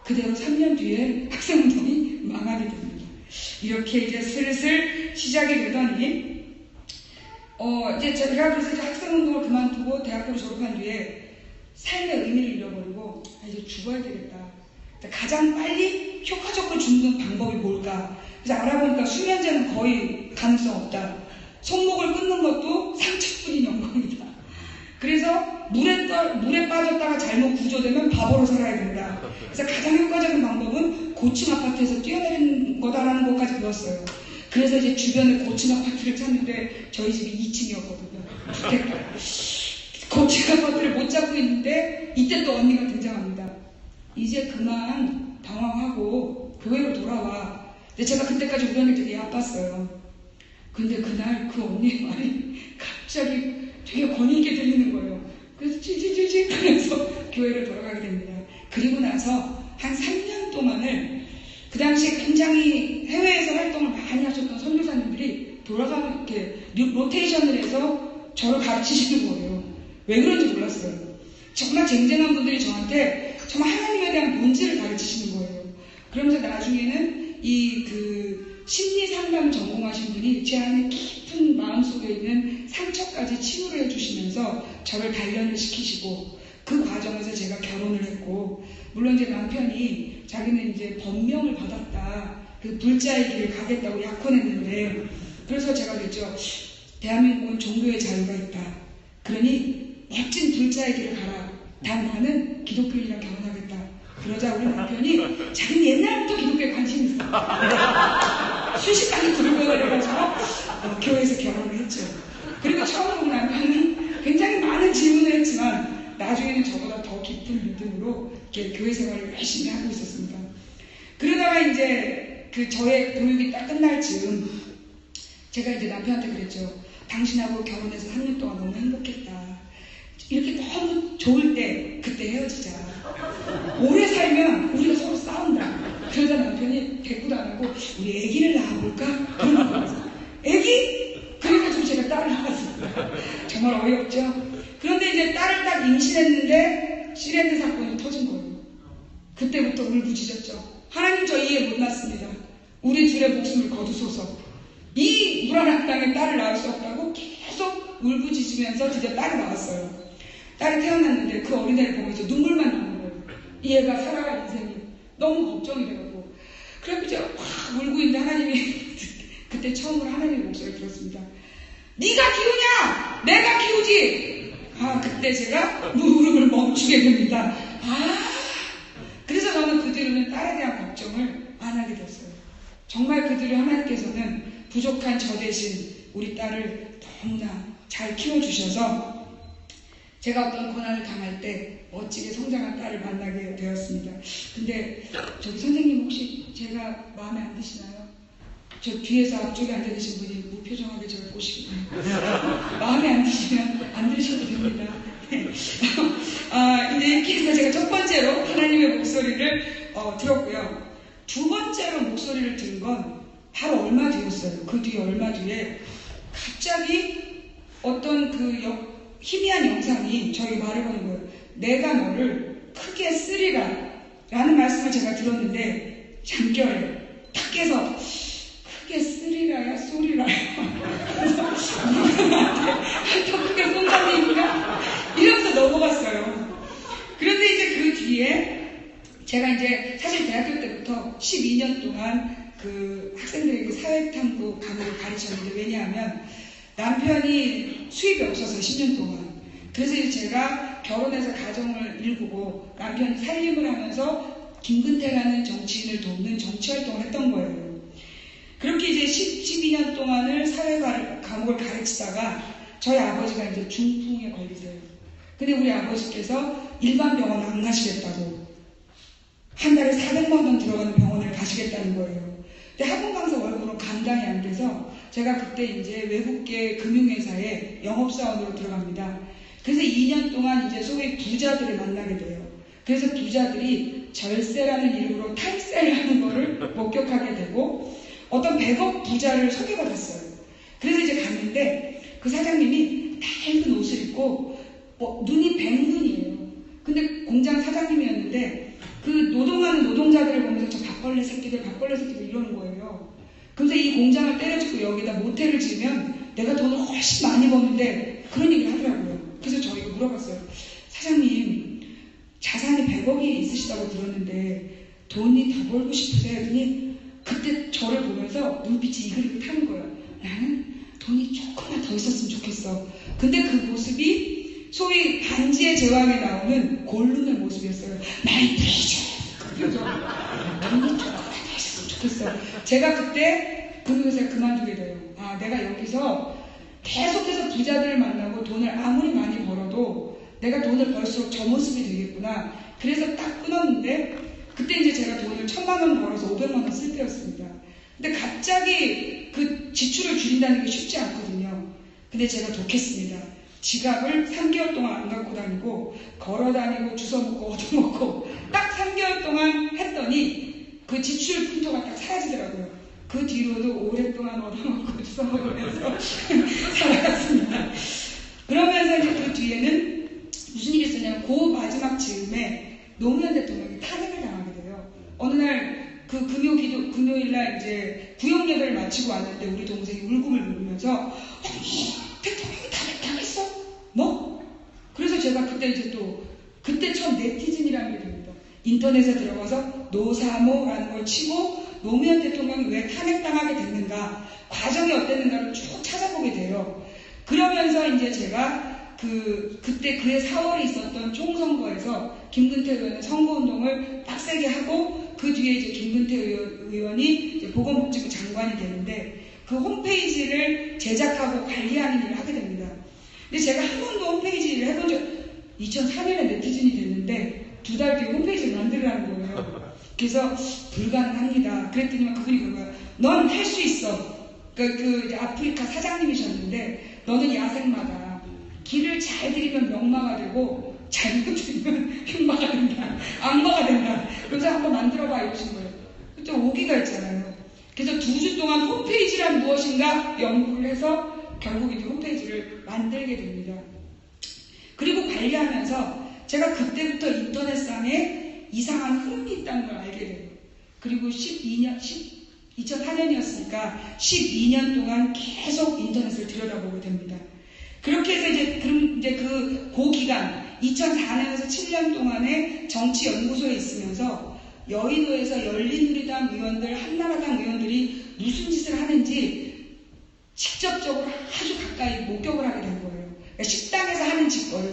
그대로 3년 뒤에 학생운동이 망하게 됩니다. 이렇게 이제 슬슬 시작이 되더니 이제 제가 그래서 이제 학생운동을 그만두고 대학교를 졸업한 뒤에 삶의 의미를 잃어버리고 이제 죽어야 되겠다. 가장 빨리 효과적으로 죽는 방법이 뭘까? 그래서 알아보니까 수면제는 거의 가능성 없다. 손목을 끊는 것도 상처뿐인 영광이다. 그래서 물에 빠졌다가 잘못 구조되면 바보로 살아야 된다. 그래서 가장 효과적인 방법은 고층 아파트에서 뛰어내리는 거다라는 것까지 배웠어요. 그래서 이제 주변에 고층 아파트를 찾는데 저희 집이 2층이었거든요. 주택가. 고층 아파트를 못 찾고 있는데 이때 또 언니가 등장합니다. 이제 그만 당황하고 교회로 돌아와. 근데 제가 그때까지 우리 언니 되게 아팠어요. 근데 그날 그 언니의 말이 갑자기 되게 권위 있게 들리는 거예요. 그래서 찌찌찌찌 하면서 교회를 돌아가게 됩니다. 그리고 나서 한 3년 동안을 그 당시에 굉장히 해외에서 활동을 많이 하셨던 선교사님들이 돌아가는 이렇게 로테이션을 해서 저를 가르치시는 거예요. 왜 그런지 몰랐어요. 정말 쟁쟁한 분들이 저한테 정말 하나님에 대한 본질을 가르치시는 거예요. 그러면서 나중에는 심리 상담을 전공하신 분이 제 안에 깊은 마음속에 있는 상처까지 치유를 해주시면서 저를 단련을 시키시고 그 과정에서 제가 결혼을 했고 물론 이제 남편이 자기는 이제 번명을 받았다. 그 불자의 길을 가겠다고 약혼했는데, 그래서 제가 그랬죠. 대한민국은 종교의 자유가 있다. 그러니 멋진 불자의 길을 가라. 단 나는 기독교인이랑 결혼하겠다. 그러자 우리 남편이 자기는 옛날부터 기독교에 관심이 있어. 순식간에 불을 보내가지고 교회에서 결혼을 했죠. 그리고 처음 본 남편은 굉장히 많은 질문을 했지만 나중에는 저보다 더 깊은 믿음으로 이렇게 교회 생활을 열심히 하고 있었습니다. 그러다가 이제 그 저의 교육이 딱 끝날 즈음 제가 이제 남편한테 그랬죠. 당신하고 결혼해서 3년 동안 너무 행복했다. 이렇게 너무 좋을 때 그때 헤어지자. 오래 살면 우리가 서로 싸운다. 그러자 남편이 대꾸도 안 하고 우리 아기를 낳아볼까? 그러는 거예요. 아기? 그래가지고 제가 딸을 낳았습니다. 정말 어이없죠? 그런데 이제 딸을 딱 임신했는데 시레드 사건이 터진 거예요. 그때부터 울부짖었죠. 하나님 저 이해 못 났습니다. 우리 둘의 목숨을 거두소서. 이 불안한 땅에 딸을 낳을 수 없다고 계속 울부짖으면서 드디어 딸이 나왔어요. 딸이 태어났는데 그 어린애를 보면서 눈물만 나는 거예요. 이 애가 살아갈 인생이 너무 걱정이 되고. 그래서 이제 확 울고 있는데 하나님이 그때 처음으로 하나님의 목소리를 들었습니다. 네가 키우냐? 내가 키우지. 그때 제가 울음을 멈추게 됩니다. 그래서 저는 그 뒤로는 딸에 대한 걱정을 안 하게 됐어요. 정말 그 뒤로 하나님께서는 부족한 저 대신 우리 딸을 너무나 잘 키워주셔서 제가 어떤 고난을 당할 때 멋지게 성장한 딸을 만나게 되었습니다. 근데 저기 선생님 혹시 제가 마음에 안 드시나요? 저 뒤에서 앞쪽에 앉아 계신 분이 무표정하게 저를 보시거든요. 마음에 안 드시면 안 드셔도 됩니다. 이제 이렇게 해서 제가 첫 번째로 하나님의 목소리를 들었고요. 두 번째로 목소리를 들은 건 바로 얼마 뒤였어요. 그 뒤에 얼마 뒤에 갑자기 어떤 그 희미한 영상이 저에게 말을 거는 거예요. 내가 너를 크게 쓰리라 라는 말씀을 제가 들었는데 잠결에 탁 깨서 크게 쓰리라야 쏘리라야 더 크게 쏜다니까 이러면서 넘어갔어요. 그런데 이제 그 뒤에 제가 이제 사실 대학교 때부터 12년 동안 그 학생들에게 사회탐구 과목을 가르쳤는데 왜냐하면 남편이 수입이 없어서 10년 동안. 그래서 이제 제가 결혼해서 가정을 일구고 남편이 살림을 하면서 김근태라는 정치인을 돕는 정치활동을 했던 거예요. 그렇게 이제 12년 동안을 사회 과목을 가르치다가 저희 아버지가 이제 중풍에 걸리세요. 근데 우리 아버지께서 일반 병원 안 가시겠다고 한 달에 400만 원 들어가는 병원을 가시겠다는 거예요. 근데 학원 강사 월급으로 감당이 안 돼서 제가 그때 이제 외국계 금융회사에 영업사원으로 들어갑니다. 그래서 2년 동안 이제 소위 부자들을 만나게 돼요. 그래서 부자들이 절세라는 이름으로 탈세를 하는 거를 목격하게 되고 어떤 100억 부자를 소개받았어요. 그래서 이제 갔는데 그 사장님이 낡은 옷을 입고 눈이 백눈이에요. 근데 공장 사장님이었는데 그 노동하는 노동자들을 보면서 저 밥벌레 새끼들 이러는 거예요. 그래서 이 공장을 때려치고 여기다 모텔을 지으면 내가 돈을 훨씬 많이 버는데 그런 얘기를 하더라고요. 그래서 저희가 물어봤어요. 사장님 자산이 100억이 있으시다고 들었는데 돈이 더 벌고 싶으세요? 했더니 그때 저를 보면서 눈빛이 이 그림을 타는 거예요. 나는 돈이 조금만 더 있었으면 좋겠어. 근데 그 모습이 소위 반지의 제왕에 나오는 골룸의 모습이었어요. 마이 프리저. 그 표정. 돈이 조금만 더 있었으면 좋겠어. 제가 그때 금융회사를 그만두게 돼요. 내가 여기서 계속해서 부자들을 만나고 돈을 아무리 많이 벌어도 내가 돈을 벌수록 저 모습이 되겠구나. 그래서 딱 끊었는데 그때 이제 제가 돈을 1,000만 원 벌어서 500만 원 쓸 때였습니다. 근데 갑자기 그 지출을 줄인다는 게 쉽지 않거든요. 근데 제가 독했습니다. 지갑을 3개월 동안 안 갖고 다니고 걸어 다니고 주워 먹고 얻어먹고 딱 3개월 동안 했더니 그 지출 풍토가 딱 사라지더라고요. 그 뒤로도 오랫동안 얻어먹고 주워 먹으면서 살아갔습니다. 그러면서 이제 그 뒤에는 무슨 일이 있었냐면 그 마지막 즈음에 노무현 대통령이 탄핵을 당하게 돼요. 어느 날 그 금요일날 이제 구역 예배를 마치고 왔는데 우리 동생이 울고를 누르면서 언니 대통령이 탄핵 당했어? 뭐? 그래서 제가 그때 이제 그때 처음 네티즌이라는 게 됩니다. 인터넷에 들어가서 노사모라는 걸 치고 노무현 대통령이 왜 탄핵당하게 됐는가, 과정이 어땠는가를 쭉 찾아보게 돼요. 그러면서 이제 제가 그때 그해 4월에 있었던 총선거에서 김근태 의원은 선거운동을 빡세게 하고 그 뒤에 이제 김근태 의원이 이제 보건복지부 장관이 되는데 그 홈페이지를 제작하고 관리하는 일을 하게 됩니다. 근데 제가 한 번도 홈페이지 일을 해본 적 2004년에 네티즌이 됐는데 2달 뒤에 홈페이지를 만들라는 거예요. 그래서 불가능합니다. 그랬더니 그분이 그런 거예요. 넌 할 수 있어. 그 아프리카 사장님이셨는데 너는 야생마다 길을 잘 들이면 명마가 되고 잘못 들이면 흉마가 된다. 악마가 된다. 그래서 한번 만들어봐 이러신 거예요. 그때 오기가 있잖아요. 그래서 2주 동안 홈페이지란 무엇인가 연구를 해서 결국 이제 홈페이지를 만들게 됩니다. 그리고 관리하면서 제가 그때부터 인터넷상에 이상한 흐름이 있다는 걸 알게 돼요. 그리고 2004년이었으니까 12년 동안 계속 인터넷을 들여다보게 됩니다. 그렇게 해서 이제 그 기간 2004년에서 7년 동안에 정치연구소에 있으면서 여의도에서 열린우리당 의원들, 한나라당 의원들이 무슨 짓을 하는지 직접적으로 아주 가까이 목격을 하게 된 거예요. 그러니까 식당에서 하는 짓거리,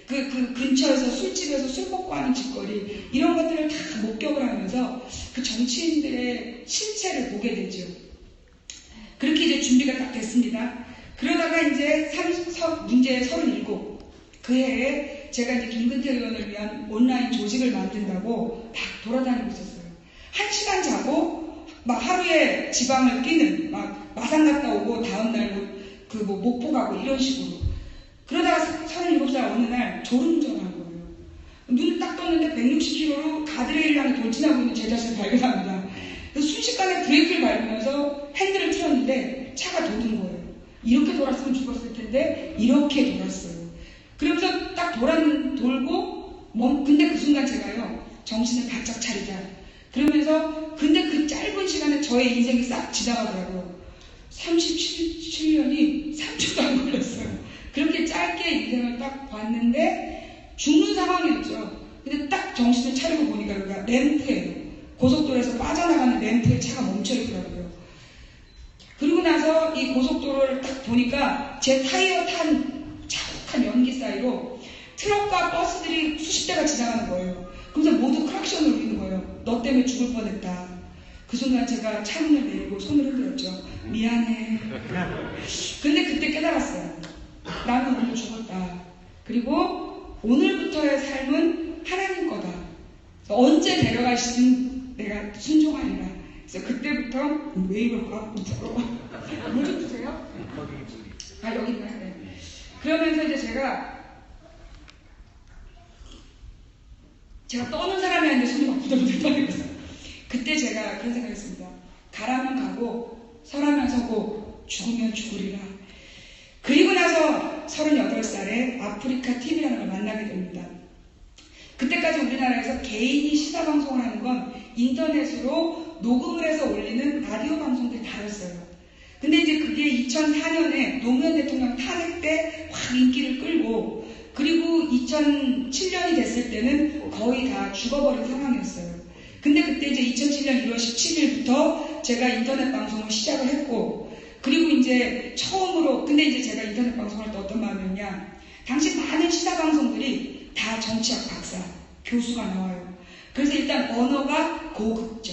그 근처에서 술집에서 술 먹고 하는 짓거리, 이런 것들을 다 목격을 하면서 그 정치인들의 실체를 보게 되죠. 그렇게 이제 준비가 딱 됐습니다. 그러다가 이제 문제 37, 그 해에 제가 이제 김근태 의원을 위한 온라인 조직을 만든다고 막 돌아다니고 있었어요. 1시간 자고 막 하루에 지방을 뛰는, 막 마산 갔다 오고 다음날 목포 가고 이런 식으로. 그러다가 37살 어느 날 졸음운전한 거예요. 눈을 딱 떴는데 160km로 가드레일을 향해 돌진하고 있는 제 자신을 발견합니다. 그래서 순식간에 브레이크를 밟으면서 핸들을 틀었는데 차가 도는 거예요. 이렇게 돌았으면 죽었을 텐데 이렇게 돌았어요. 그러면서 딱 돌고 근데 그 순간 제가요, 정신을 바짝 차리자. 그러면서 근데 그 짧은 시간에 저의 인생이 싹 지나가더라고요. 37년이 3초도 안 걸렸어요. 그렇게 짧게 인생을 딱 봤는데 죽는 상황이었죠. 근데 딱 정신을 차리고 보니까 여기가 램프예요. 고속도로에서 빠져나가는 램프에 차가 멈춰있더라고요. 그리고 나서 이 고속도로를 딱 보니까 제 타이어 탄 자욱한 연기 사이로 트럭과 버스들이 수십 대가 지나가는 거예요. 그래서 모두 크락션을 울리는 거예요. 너 때문에 죽을 뻔했다. 그 순간 제가 차문을 내리고 손을 흔들었죠. 미안해. 근데 그때 깨달았어요. 나는 오늘 죽었다. 그리고 오늘부터의 삶은 하나님 거다. 언제 데려가시든 내가 순종하리라. 그래서 그때부터 왜 이럴까? 부끄러워. 뭐 좀 주세요? 아, 여기 있나요? 네. 그러면서 이제 제가 떠는 사람이 아닌데 손이 막 부들부들 떨리고 있어요. 그때 제가 그런 생각했습니다. 가라면 가고 서라면 서고 죽으면 죽으리라. 그리고 나서 38살에 아프리카 TV라는 걸 만나게 됩니다. 그때까지 우리나라에서 개인이 시사방송을 하는 건 인터넷으로 녹음을 해서 올리는 라디오 방송들이 다였어요. 근데 이제 그게 2004년에 노무현 대통령 탄핵 때 확 인기를 끌고, 그리고 2007년이 됐을 때는 거의 다 죽어버린 상황이었어요. 근데 그때 이제 2007년 1월 17일부터 제가 인터넷 방송을 시작을 했고, 그리고 이제 처음으로, 근데 이제 제가 인터넷 방송할 때 어떤 마음이었냐, 당시 많은 시사 방송들이 다 정치학 박사, 교수가 나와요. 그래서 일단 언어가 고급져.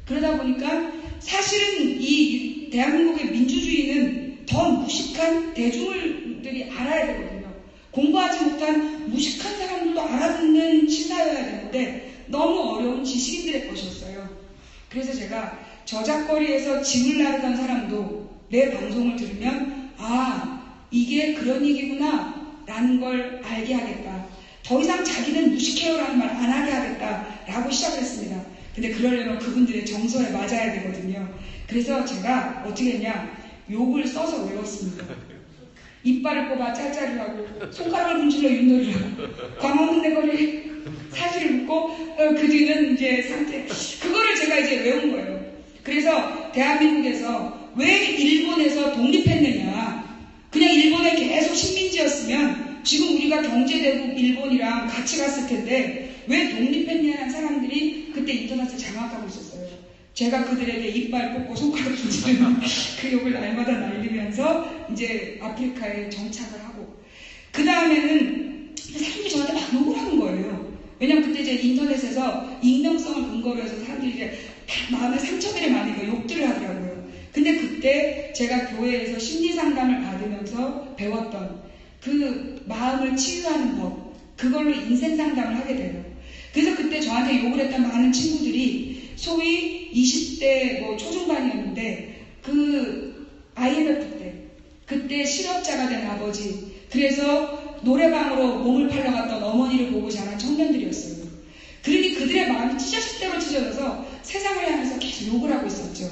그러다 보니까 사실은 이 대한민국의 민주주의는 더 무식한 대중들이 알아야 되거든요. 공부하지 못한 무식한 사람들도 알아듣는 시사여야 되는데 너무 어려운 지식인들의 것이었어요. 그래서 제가 저작거리에서 짐을 나르던 사람도 내 방송을 들으면 이게 그런 얘기구나 라는 걸 알게 하겠다. 더 이상 자기는 무식해요 라는 말 안 하게 하겠다 라고 시작을 했습니다. 근데 그러려면 그분들의 정서에 맞아야 되거든요. 그래서 제가 어떻게 했냐, 욕을 써서 외웠습니다. 이빨을 뽑아 짤짤이라고, 손가락을 분질러 윷놀이라고, 광화문 내거리 사실을 묻고, 그 뒤는 이제 상태, 그거를 제가 이제 외운 거예요. 그래서 대한민국에서 왜 일본에서 독립했느냐, 그냥 일본에 계속 식민지였으면 지금 우리가 경제대국 일본이랑 같이 갔을 텐데 왜 독립했냐는 사람들이 그때 인터넷을 장악하고 있었어요. 제가 그들에게 이빨 뽑고 손가락 던지는 그 욕을 날마다 날리면서 이제 아프리카에 정착을 하고, 그 다음에는 사람들이 저한테 막 욕을 하는 거예요. 왜냐면 그때 이제 인터넷에서 익명성을 근거로 해서 사람들이 이제 다 마음에 상처들이 많으니까 욕들을 하더라고요. 근데 그때 제가 교회에서 심리상담을 받으면서 배웠던 그 마음을 치유하는 법, 그걸로 인생상담을 하게 돼요. 그래서 그때 저한테 욕을 했던 많은 친구들이 소위 20대 뭐 초중반이었는데, 그 IMF 때, 그때 실업자가 된 아버지, 그래서 노래방으로 몸을 팔러 갔던 어머니를 보고 자란 청년들이었어요. 그러니 그들의 마음이 찢어질 대로 찢어져서 세상을 향해서 계속 욕을 하고 있었죠.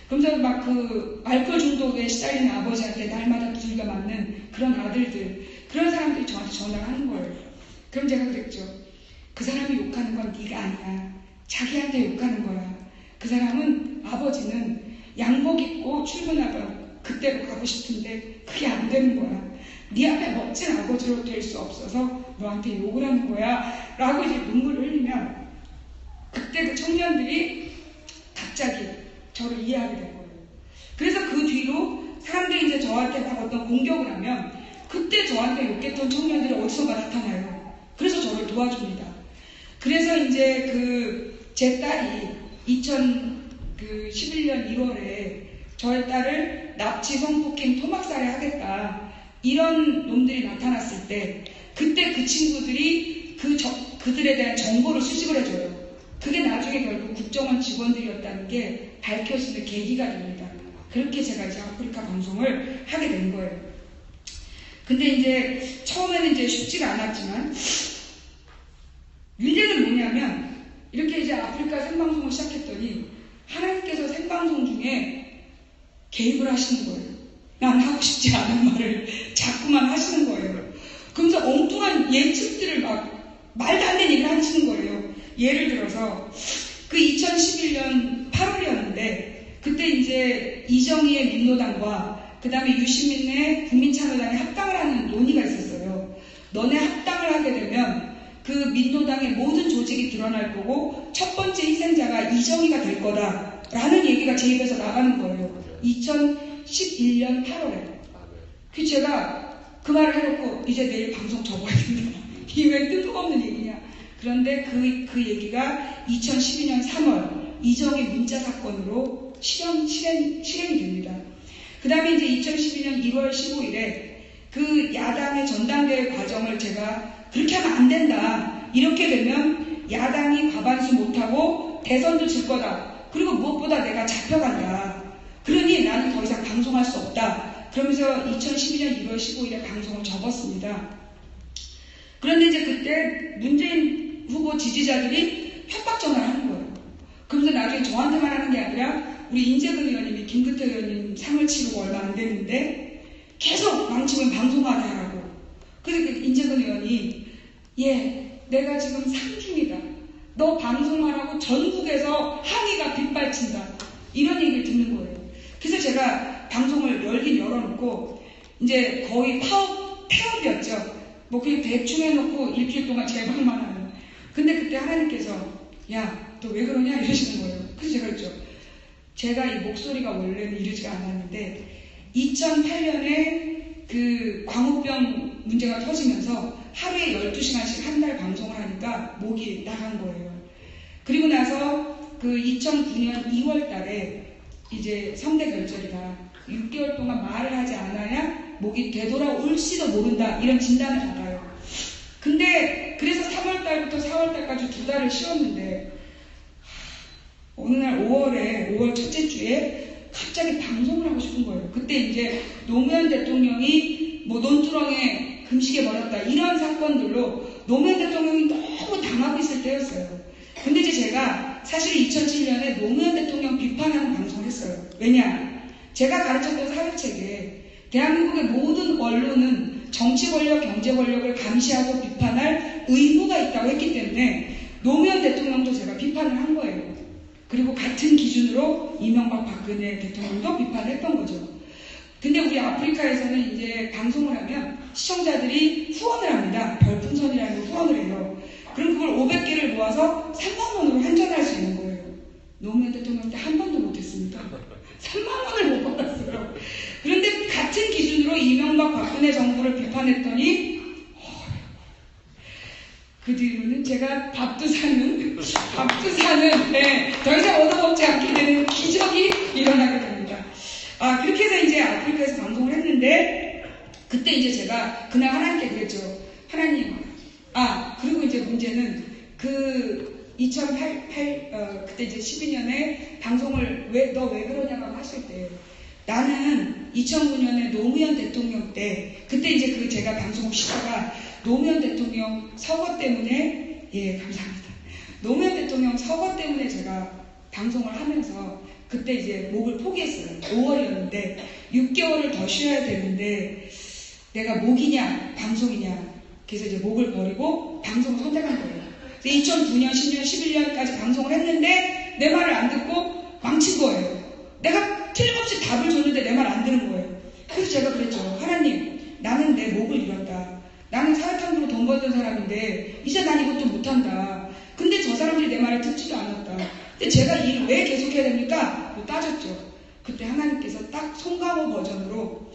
그러면서 막 그 알코올 중독에 시달리는 아버지한테 날마다 두들겨 맞는 그런 아들들, 그런 사람들이 저한테 전화를 하는 거예요. 그럼 제가 그랬죠. 그 사람이 욕하는 건 네가 아니야. 자기한테 욕하는 거야. 그 사람은, 아버지는 양복 입고 출근하던 그때로 가고 싶은데 그게 안 되는 거야. 네 앞에 멋진 아버지로 될 수 없어서 너한테 욕을 하는 거야. 라고 이제 눈물을 흘리면, 그때 그 청년들이 갑자기 저를 이해하게 된 거예요. 그래서 그 뒤로 사람들이 이제 저한테 막 어떤 공격을 하면 그때 저한테 욕했던 청년들이 어디선가 나타나요. 그래서 저를 도와줍니다. 그래서 이제 제 딸이 2011년 1월에 저의 딸을 납치, 성폭행, 토막살해 하겠다, 이런 놈들이 나타났을 때, 그때 그 친구들이 그들에 대한 정보를 수집을 해줘요. 그게 나중에 결국 국정원 직원들이었다는 게 밝혀지는 계기가 됩니다. 그렇게 제가 이제 아프리카 방송을 하게 된 거예요. 근데 이제 처음에는 이제 쉽지가 않았지만, 문제는 뭐냐면, 이렇게 이제 아프리카 생방송을 시작했더니 하나님께서 생방송 중에 개입을 하시는 거예요. 난 하고 싶지 않은 말을 자꾸만 하시는 거예요. 그러면서 엉뚱한 예측들을 막 말도 안 되는 얘기를 하시는 거예요. 예를 들어서 그 2011년 8월이었는데, 그때 이제 이정희의 민노당과 그 다음에 유시민의 국민참여당이 합당을 하는 논의가 있었어요. 너네 합당을 하게 되면 그 민노당의 모든 조직이 드러날 거고 첫 번째 희생자가 이정희가 될 거다라는 얘기가 제 입에서 나가는 거예요. 2011년 8월에. 그 제가 그 말을 해놓고 이제 내일 방송 접어야 된다. 이게 왜 뜬금없는 얘기냐. 그런데 그 얘기가 2012년 3월 이정희 문자 사건으로 실행이 됩니다. 그 다음에 이제 2012년 1월 15일에 그 야당의 전당대회 과정을 제가 그렇게 하면 안 된다. 이렇게 되면 야당이 과반수 못하고 대선도 질 거다. 그리고 무엇보다 내가 잡혀간다. 그러니 나는 더 이상 방송할 수 없다. 그러면서 2012년 1월 15일에 방송을 접었습니다. 그런데 이제 그때 문재인 후보 지지자들이 협박 전화를 하는 거예요. 그러면서 나중에 저한테만 하는 게 아니라 우리 인재근 의원님이 김근태 의원님 상을 치르고 얼마 안 됐는데 계속 망치면 방송하게 하라고. 그래서 그 인재근 의원이 내가 지금 상 중이다. 너 방송하라고 전국에서 항의가 빗발친다. 이런 얘기를 듣는 거예요. 그래서 제가 방송을 열긴 열어놓고 이제 거의 폐업이었죠. 뭐 그냥 대충 해놓고 일주일 동안 제방만 하는. 근데 그때 하나님께서 너 왜 그러냐 이러시는 거예요. 그래서 제가 그랬죠. 제가 이 목소리가 원래는 이러지가 않았는데 2008년에 그 광우병 문제가 터지면서 하루에 12시간씩 한 달 방송을 하니까 목이 나간 거예요. 그리고 나서 그 2009년 2월 달에 이제 성대 결절이다. 6개월 동안 말을 하지 않아야 목이 되돌아올지도 모른다. 이런 진단을 받아요. 근데 그래서 3월 달부터 4월 달까지 2달을 쉬었는데 어느 날 5월 첫째 주에 갑자기 방송을 하고 싶은 거예요. 그때 이제 노무현 대통령이 뭐 논두렁에 금시계 버렸다. 이런 사건들로 노무현 대통령이 너무 당하고 있을 때였어요. 근데 이제 제가 사실 2007년에 노무현 대통령 비판하는 방송을 했어요. 왜냐? 제가 가르쳤던 사회책에 대한민국의 모든 언론은 정치 권력, 경제 권력을 감시하고 비판할 의무가 있다고 했기 때문에 노무현 대통령도 제가 비판을 한 거예요. 그리고 같은 기준으로 이명박 박근혜 대통령도 비판을 했던 거죠. 근데 우리 아프리카에서는 이제 방송을 하면 시청자들이 후원을 합니다. 별풍선이라는 후원을 해요. 그럼 그걸 500개를 모아서 3만 원으로 환전할 수 있는 거예요. 노무현 대통령 때 한 번도 못했습니다. 3만 원을 못 받았어요. 그런데 같은 기준으로 이명박 박근혜 정부를 비판했더니 그 뒤로는 제가 밥도 사는 네, 더 이상 얻어먹지 않게 되는 기적이 일어나게 됩니다. 그렇게 해서 이제 아프리카에서 방송을 했는데 그때 이제 제가 그날 하나님께 그랬죠. 하나님, 그리고 이제 문제는 그 2008 그때 이제 12년에 방송을 너 왜 그러냐고 하실 때 나는 2009년에 노무현 대통령 때 그때 이제 그 제가 방송 시사가 노무현 대통령 서거 때문에 감사합니다. 노무현 대통령 서거 때문에 제가 방송을 하면서 그때 이제 목을 포기했어요. 5월이었는데 6개월을 더 쉬어야 되는데 내가 목이냐 방송이냐 그래서 이제 목을 버리고 방송을 선택한 거예요. 2009년, 10년, 11년까지 방송을 했는데 내 말을 안 듣고 망친 거예요. 내가 틀림없이 답을 줬는데 내 말 안 듣는 거예요. 그래서 제가 그랬죠. 하나님, 나는 내 목을 잃었다. 나는 사회탐구로 돈 벌던 사람인데 이제 난 이것도 못한다. 근데 저 사람들이 내 말을 듣지도 않았다. 근데 제가 일을 왜 계속해야 됩니까? 따졌죠. 그때 하나님께서 딱 송강호 버전으로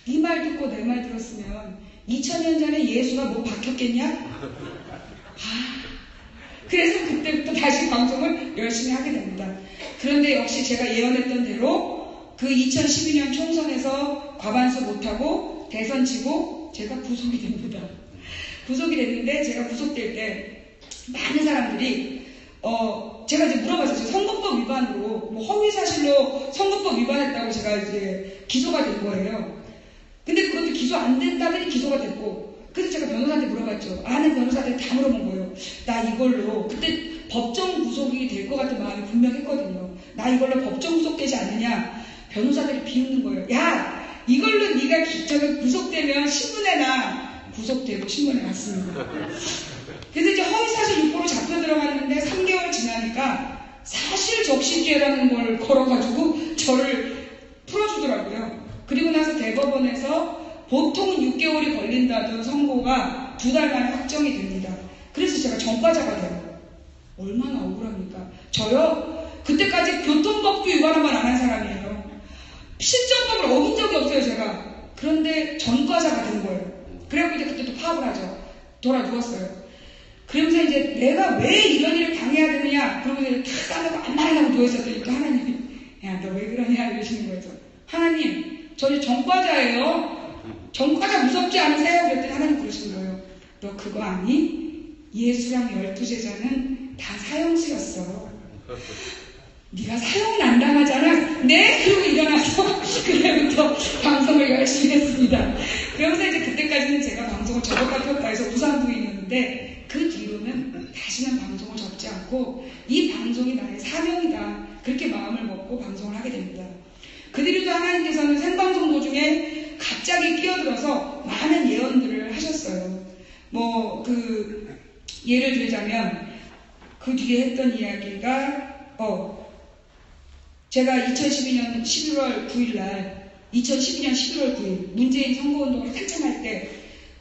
네 말 듣고 내 말 들었으면 2000년 전에 예수가 뭐 박혔겠냐? 그래서 그때부터 다시 방송을 열심히 하게 됩니다. 그런데 역시 제가 예언했던 대로 그 2012년 총선에서 과반수 못하고 대선 지고 제가 구속이 됩니다. 구속이 됐는데 제가 구속될 때 많은 사람들이 제가 이제 물어봤어요. 선거법 위반으로 뭐 허위사실로 선거법 위반했다고 제가 이제 기소가 된 거예요. 근데 그것도 기소 안 된다더니 기소가 됐고 그래서 제가 변호사한테 물어봤죠. 아는 변호사한테 다 물어본 거예요. 나 이걸로 그때 법정 구속이 될 것 같은 마음이 분명했거든요. 나 이걸로 법정 구속되지 않느냐. 변호사들이 비웃는 거예요. 야 이걸로 네가 구속되면 신문에 나 구속되고 신문에 났습니다. 그래서 이제 허위사실 유포로 잡혀 들어갔는데 3개월 지나니까 사실 적시죄라는 걸 걸어가지고 저를 풀어주더라고요. 그리고 나서 대법원에서 보통은 6개월이 걸린다던 선고가 2달 만에 확정이 됩니다. 그래서 제가 전과자가 돼요. 얼마나 억울합니까? 저요? 그때까지 교통법규 위반만 안 한 사람이에요. 실정법을 어긴 적이 없어요, 제가. 그런데 전과자가 된 거예요. 그래갖고 이제 그때 또 파업을 하죠. 돌아 누웠어요. 그러면서 이제 내가 왜 이런 일을 당해야 되느냐? 그러면서 이제 탁 싸매고 안 말하고 누워있었더니 또 하나님이 야, 너 왜 그러냐? 이러시는 거예요. 하나님, 저는 전과자예요. 전과자 무섭지 않으세요? 그랬더니 하나님 그러시는 거예요. 너 그거 아니? 예수랑 12제자는 다 사형수였어. 네가 사형은 안 당하잖아. 네? 그러고 일어나서 그때부터 방송을 열심히 했습니다. 그러면서 이제 그때까지는 제가 방송을 접었다 폈다 해서 우상부인이었는데 그 뒤로는 다시는 방송을 접지 않고 이 방송이 나의 사명이다. 그렇게 마음을 먹고 방송을 하게 됩니다. 그 뒤로도 하나님께서는 생방송 도중에 갑자기 끼어들어서 많은 예언들을 하셨어요. 예를 들자면 그 뒤에 했던 이야기가 제가 2012년 11월 9일날 2012년 11월 9일 문재인 선거운동을 한참 할 때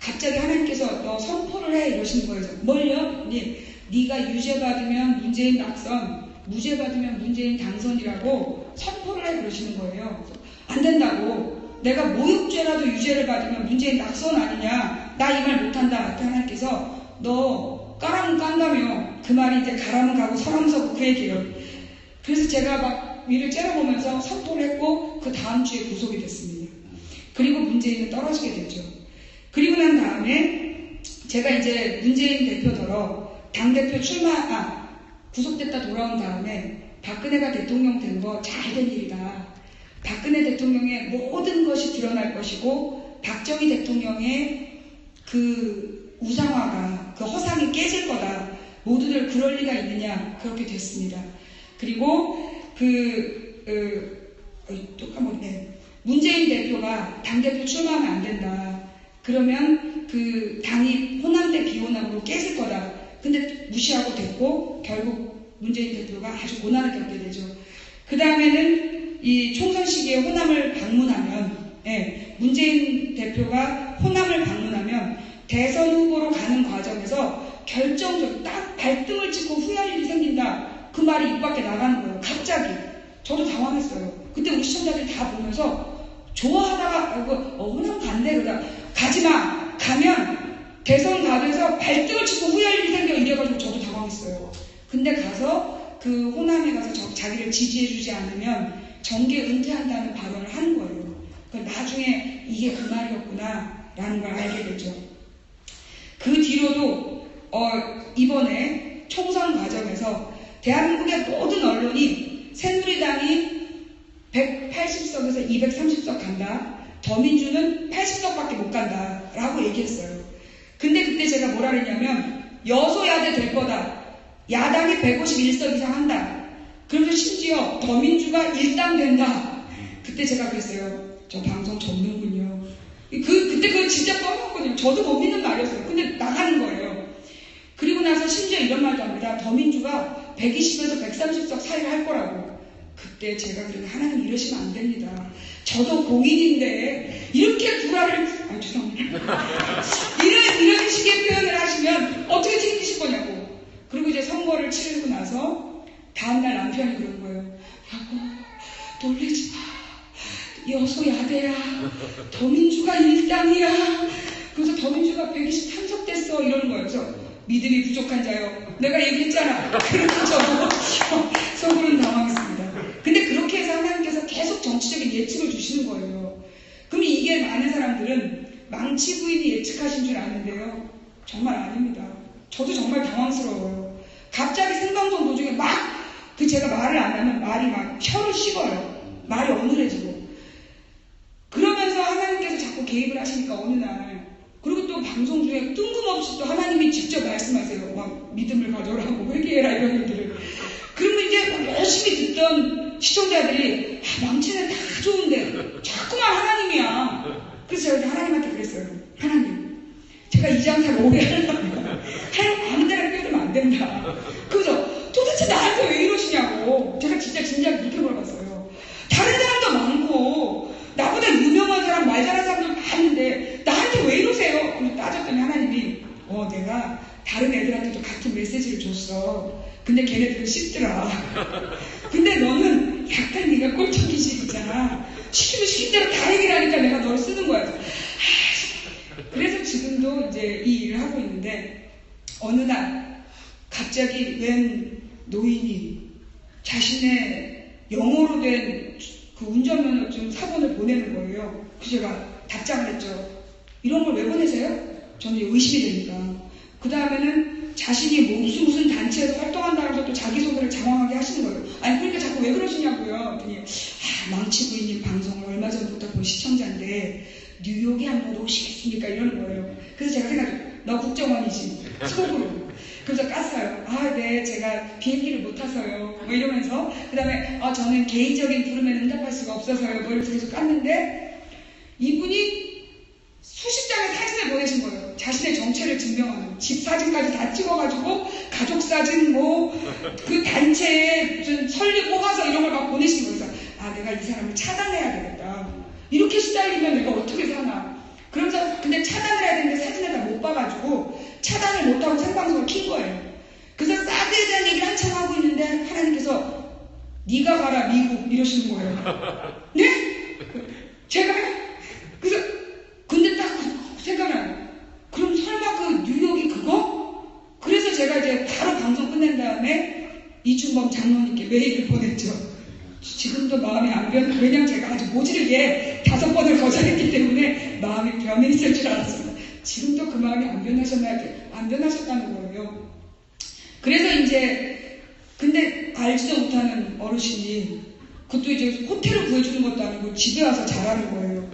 갑자기 하나님께서 너 선포를 해 이러시는 거예요. 뭘요? 네가 유죄 받으면 문재인 낙선, 무죄 받으면 문재인 당선이라고 선포를 해 그러시는 거예요. 안 된다고. 내가 모욕죄라도 유죄를 받으면 문재인 낙선 아니냐. 나 이 말 못한다. 그때 하나님께서 너 까라면 깐다며. 그 말이 이제 가라면 가고 서라면 서고 그 얘기예요. 그래서 제가 막 위를 째려보면서 선포를 했고 그 다음 주에 구속이 됐습니다. 그리고 문재인은 떨어지게 됐죠. 그리고 난 다음에 제가 이제 문재인 대표더러 당대표 구속됐다 돌아온 다음에 박근혜가 대통령 된 거 잘된 일이다. 박근혜 대통령의 모든 것이 드러날 것이고 박정희 대통령의 그 우상화가 그 허상이 깨질 거다. 모두들 그럴 리가 있느냐. 그렇게 됐습니다. 그리고 또 까먹네. 문재인 대표가 당대표 출마하면 안 된다. 그러면 그 당이 호남대 비호남으로 깨질 거다. 근데 무시하고 됐고 결국 문재인 대표가 아주 고난을 겪게 되죠. 그 다음에는 이 총선 시기에 호남을 방문하면 문재인 대표가 호남을 방문하면 대선 후보로 가는 과정에서 결정적 딱 발등을 찍고 후회할 일이 생긴다. 그 말이 입 밖에 나가는 거예요. 갑자기. 저도 당황했어요. 그때 우리 시청자들이 다 보면서 좋아하다가 호남 간대 그러다 가지마. 가면 대선 다 돼서 발등을 치고 후회할 일이 생겨 이래가지고 저도 당황했어요. 근데 가서 그 호남에 가서 자기를 지지해주지 않으면 정계 은퇴한다는 발언을 하는 거예요. 나중에 이게 그 말이었구나 라는 걸 알게 되죠. 그 뒤로도 이번에 총선 과정에서 대한민국의 모든 언론이 새누리당이 180석에서 230석 간다. 더민주는 80석밖에 못 간다 라고 얘기했어요. 근데 그때 제가 뭐라 그랬냐면 여소야대 될 거다. 야당이 151석 이상 한다. 그러면서 심지어 더민주가 일당된다. 그때 제가 그랬어요. 저 방송 접는군요. 그때 그거 진짜 뻔했거든요. 저도 못 믿는 말이었어요. 근데 나가는 거예요. 그리고 나서 심지어 이런 말도 합니다. 더민주가 120에서 130석 사이를 할 거라고. 그때 제가 그래도 하나님 이러시면 안 됩니다. 저도 공인인데 이렇게 불화를 죄송합니다. 이런 식의 표현을 하시면 어떻게 챙기실 거냐고. 그리고 이제 선거를 치르고 나서 다음날 남편이 그런 거예요. 여보 놀래지 마. 여소야대야. 더민주가 일당이야. 그래서 더민주가 123석 됐어 이러는 거예요. 그래서 믿음이 부족한 자요. 내가 얘기했잖아. 그래서 저도 속으로는 당황했습니다. 근데 그렇게 해서 하나님께서 계속 정치적인 예측을 주시는 거예요. 그럼 이게 많은 사람들은 망치 부인이 예측하신 줄 아는데요. 정말 아닙니다. 저도 정말 당황스러워요. 갑자기 생방송 도중에 막 제가 말을 안 하면 말이 막 혀를 씹어요. 말이 어눌해지고. 그러면서 하나님께서 자꾸 개입을 하시니까 어느 날 그리고 또 방송 중에 뜬금없이 또 하나님이 직접 말씀하세요. 막 믿음을 가져라고 회개해라 이런 얘기를. 그러면 이제 막 열심히 듣던 시청자들이 망치는 다 좋은데 자꾸만 하나님이야. 그래서 제가 하나님한테 그랬어요. 하나님 제가 이 장사를 오래 하려면 하나님 아무 데나 끼어들면 안 된다. 그래서 도대체 나한테 왜 이러시냐고. 제가 진짜 진지하게 그렇게 물어봤어요. 다른 사람도 많고 나보다 유명한 사람, 말 잘하는 사람들 많은데 나한테 왜 이러세요? 그래서 따졌더니 하나님이 내가 다른 애들한테도 같은 메시지를 줬어. 근데 걔네들은 씹더라. 근데 너는 약간 네가 꼴통기질이잖아. 시키면 시킨 대로 다 얘기를 하니까 내가 너를 쓰는 거야. 그래서 지금도 이제 이 일을 하고 있는데 어느 날 갑자기 웬 노인이 자신의 영어로 된 그 운전면허증 사본을 보내는 거예요. 그래서 제가 답장을 했죠. 이런 걸 왜 보내세요? 저는 의심이 되니까. 그 다음에는 자신이 무슨 단체에서 활동한다고 해서 또 자기소개를 장황하게 하시는 거예요. 아니 그러니까 자꾸 왜 그러시냐고요. 그랬더니 망치 부인님 방송을 얼마 전부터 본 시청자인데 뉴욕에 한번 오시겠습니까? 이러는 거예요. 그래서 제가 생각해요. 너 국정원이지. 속으로. 그래서 깠어요. 네, 제가 비행기를 못 타서요. 뭐 이러면서. 그 다음에, 저는 개인적인 부름에 응답할 수가 없어서요. 뭐 이렇게 계속 깠는데, 이분이 수십 장의 사진을 보내신 거예요. 자신의 정체를 증명하는. 집 사진까지 다 찍어가지고, 가족 사진, 그 단체에 무슨 설리 뽑아서 이런 걸 막 보내신 거예요. 그래서, 내가 이 사람을 차단해야 되겠다. 이렇게 시달리면 내가 어떻게 사나. 그러면서, 근데 차단을 해야 되는데 사진을 다 못 봐가지고, 차단을 못하고 생방송을 킨 거예요. 그래서 사드에 대한 얘기를 한참 하고 있는데 하나님께서 네가 가라 미국 이러시는 거예요. 네? 제가 그래서 근데 딱 생각이 나요. 그럼 설마 그 뉴욕이 그거? 그래서 제가 이제 바로 방송 끝낸 다음에 이충범 장로님께 메일을 보냈죠. 지금도 마음이 안 변, 왜냐면 제가 아주 모질게 5번을 거절했기 때문에 마음이 변해 있을 줄 알았습니다. 지금도 그 마음이 안 변하셨다는 거예요. 그래서 이제, 근데 알지도 못하는 어르신이, 그것도 이제 호텔을 구해주는 것도 아니고 집에 와서 자라는 거예요.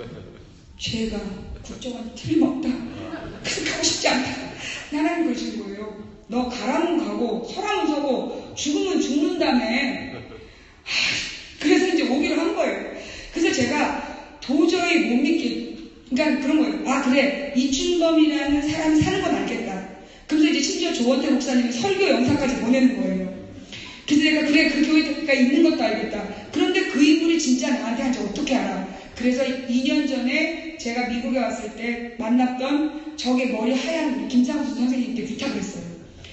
죄가 국정원이 틀림없다. 그래서 가고 싶지 않다. 하나님 그러시는 거예요. 너 가라면 가고, 서라면 서고, 죽으면 죽는다며. 그래서 이제 오기로 한 거예요. 그래서 제가 도저히 못 믿겠, 그러니까 그런 거예요. 그래. 이춘범이라는 사람이 사는 건 알겠다. 그래서 이제 심지어 조원태 목사님이 설교 영상까지 보내는 거예요. 그래서 내가 그래, 그 교회가 있는 것도 알겠다. 그런데 그 인물이 진짜 나한테 한지 어떻게 알아? 그래서 2년 전에 제가 미국에 왔을 때 만났던 저게 머리 하얀 김상수 선생님께 부탁을 했어요.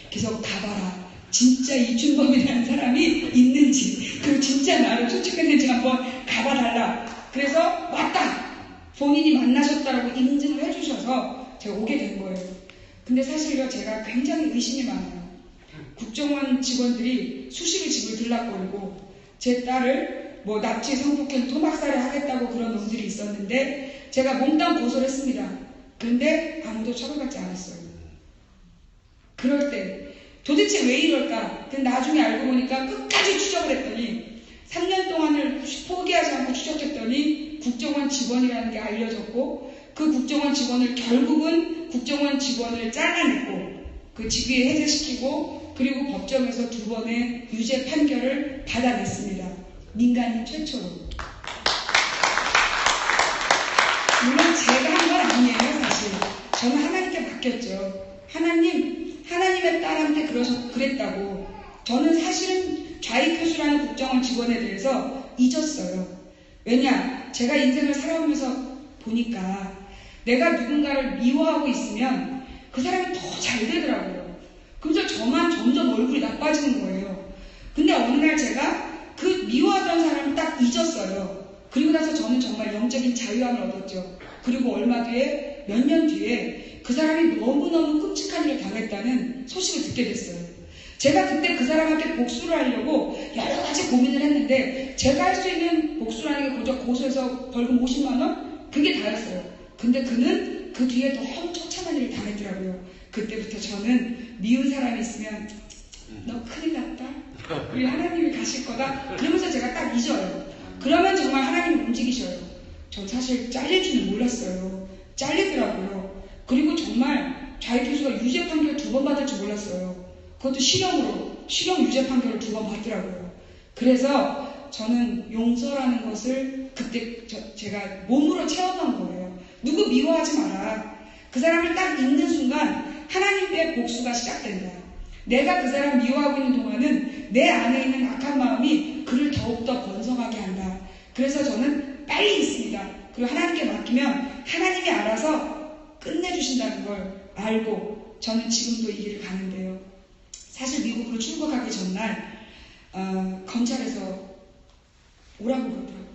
그래서 가봐라. 진짜 이준범이라는 사람이 있는지, 그리고 진짜 나를 추측했는지 한번 가봐달라. 그래서 맞다! 본인이 만나셨다라고 인증을 해주셔서 제가 오게 된 거예요. 근데 사실요, 제가 굉장히 의심이 많아요. 국정원 직원들이 수시로 집을 들락거리고 제 딸을 뭐 납치, 성폭행, 토막살이 하겠다고 그런 놈들이 있었는데 제가 몽땅 고소를 했습니다. 그런데 아무도 처벌받지 않았어요. 그럴 때 도대체 왜 이럴까? 근데 나중에 알고 보니까 끝까지 추적을 했더니 3년 동안을 포기하지 않고 추적했더니 국정원 직원이라는 게 알려졌고 그 국정원 직원을 결국은 국정원 직원을 잘라냈고 그 직위에 해제시키고 그리고 법정에서 2번의 유죄 판결을 받아냈습니다. 민간인 최초로. 물론 제가 한 건 아니에요, 사실. 저는 하나님께 맡겼죠. 하나님의 딸한테 그랬다고. 저는 사실은 좌익교수라는 국정원 직원에 대해서 잊었어요. 왜냐? 제가 인생을 살아오면서 보니까 내가 누군가를 미워하고 있으면 그 사람이 더 잘 되더라고요. 그래서 저만 점점 얼굴이 나빠지는 거예요. 근데 어느 날 제가 그 미워하던 사람을 딱 잊었어요. 그리고 나서 저는 정말 영적인 자유함을 얻었죠. 그리고 얼마 뒤에, 몇 년 뒤에 그 사람이 너무너무 끔찍한 일을 당했다는 소식을 듣게 됐어요. 제가 그때 그 사람한테 복수를 하려고 여러 가지 고민을 했는데 제가 할 수 있는 복수라는 게 고작 고소해서 벌금 50만 원? 그게 다였어요. 근데 그는 그 뒤에 너무 처참한 일을 당했더라고요. 그때부터 저는 미운 사람이 있으면 너 큰일 났다. 우리 하나님이 가실 거다. 그러면서 제가 딱 잊어요. 그러면 정말 하나님이 움직이셔요. 전 사실 잘릴 줄은 몰랐어요. 잘리더라고요. 그리고 정말 좌익교수가 유죄 판결 2번 받을 줄 몰랐어요. 그것도 실형 유죄 판결을 2번 받더라고요. 그래서 저는 용서라는 것을 그때 제가 몸으로 체험한 거예요. 누구 미워하지 마라. 그 사람을 딱 잊는 순간 하나님의 복수가 시작된다. 내가 그 사람 미워하고 있는 동안은 내 안에 있는 악한 마음이 그를 더욱더 번성하게 한다. 그래서 저는 빨리 있습니다. 그리고 하나님께 맡기면 하나님이 알아서 끝내주신다는 걸 알고 저는 지금도 이 길을 가는데요. 사실 미국으로 출국하기 전날 검찰에서 오라고 그러더라고요.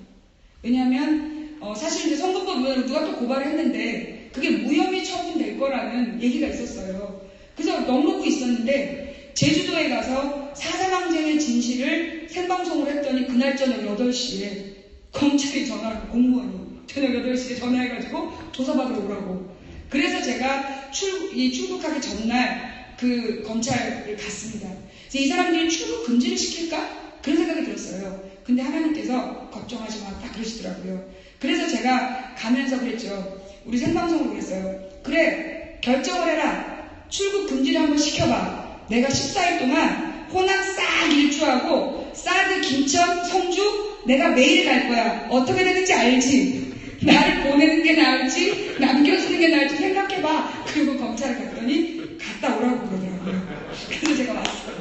왜냐하면 사실 이제 선거법 위반으로 누가 또 고발을 했는데 그게 무혐의 처분될 거라는 얘기가 있었어요. 그래서 넉넉히 있었는데 제주도에 가서 사자망쟁의 진실을 생방송을 했더니 그날 저녁 8시에 검찰이 전화를 공무원이 저녁 8시에 전화해가지고 조사받으러 오라고. 그래서 제가 출국하기 전날 그 검찰을 갔습니다. 이 사람들이 출국 금지를 시킬까? 그런 생각이 들었어요. 근데 하나님께서 걱정하지 마 딱 그러시더라고요. 그래서 제가 가면서 그랬죠. 우리 생방송으로 그랬어요. 그래, 결정을 해라. 출국 금지를 한번 시켜봐. 내가 14일 동안 호남 싹 일주하고 사드, 김천, 성주 내가 매일 갈 거야. 어떻게 되는지 알지? 나를 보내는 게 나을지 남겨주는 게 나을지 생각해봐. 그리고 검찰에 갔더니 갔다 오라고 그러더라고요. 그래서 제가 왔어요.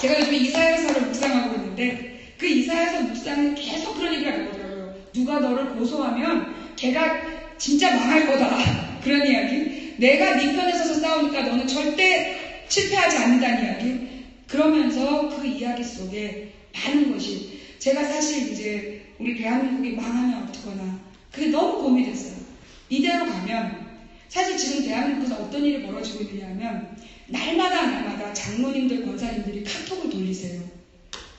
제가 요즘 이사야서를 묵상하고 있는데 그 이사야서 묵상은 계속 그런 얘기를 하더라고요. 누가 너를 고소하면 걔가 진짜 망할 거다. 그런 이야기. 내가 네 편에 서서 싸우니까 너는 절대 실패하지 않는다는 이야기. 그러면서 그 이야기 속에 많은 것이 제가 사실 이제 우리 대한민국이 망하면 어떡하나 그게 너무 고민이 됐어요. 이대로 가면 사실 지금 대한민국에서 어떤 일이 벌어지고 있느냐 하면 날마다 장로님들, 권사님들이 카톡을 돌리세요.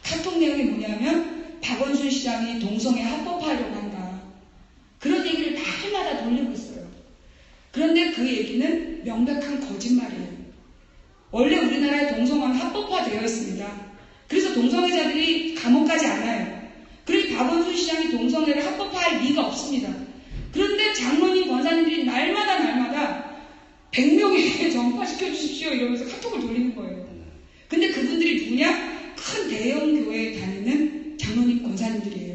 카톡 내용이 뭐냐면 박원순 시장이 동성애 합법화하려고 한다. 그런 얘기를 날마다 돌리고 있어요. 그런데 그 얘기는 명백한 거짓말이에요. 원래 우리나라에 동성애는 합법화되어 있습니다. 그래서 동성애자들이 감옥 가지 않아요. 그리고 박원순 시장이 동성애를 합법화할 리가 없습니다. 그런데 장로님, 권사님들이 날마다 100명에게 전파시켜 주십시오 이러면서 카톡을 돌리는 거예요. 근데 그분들이 누구냐? 큰 대형 교회에 다니는 장로님, 권사님들이에요.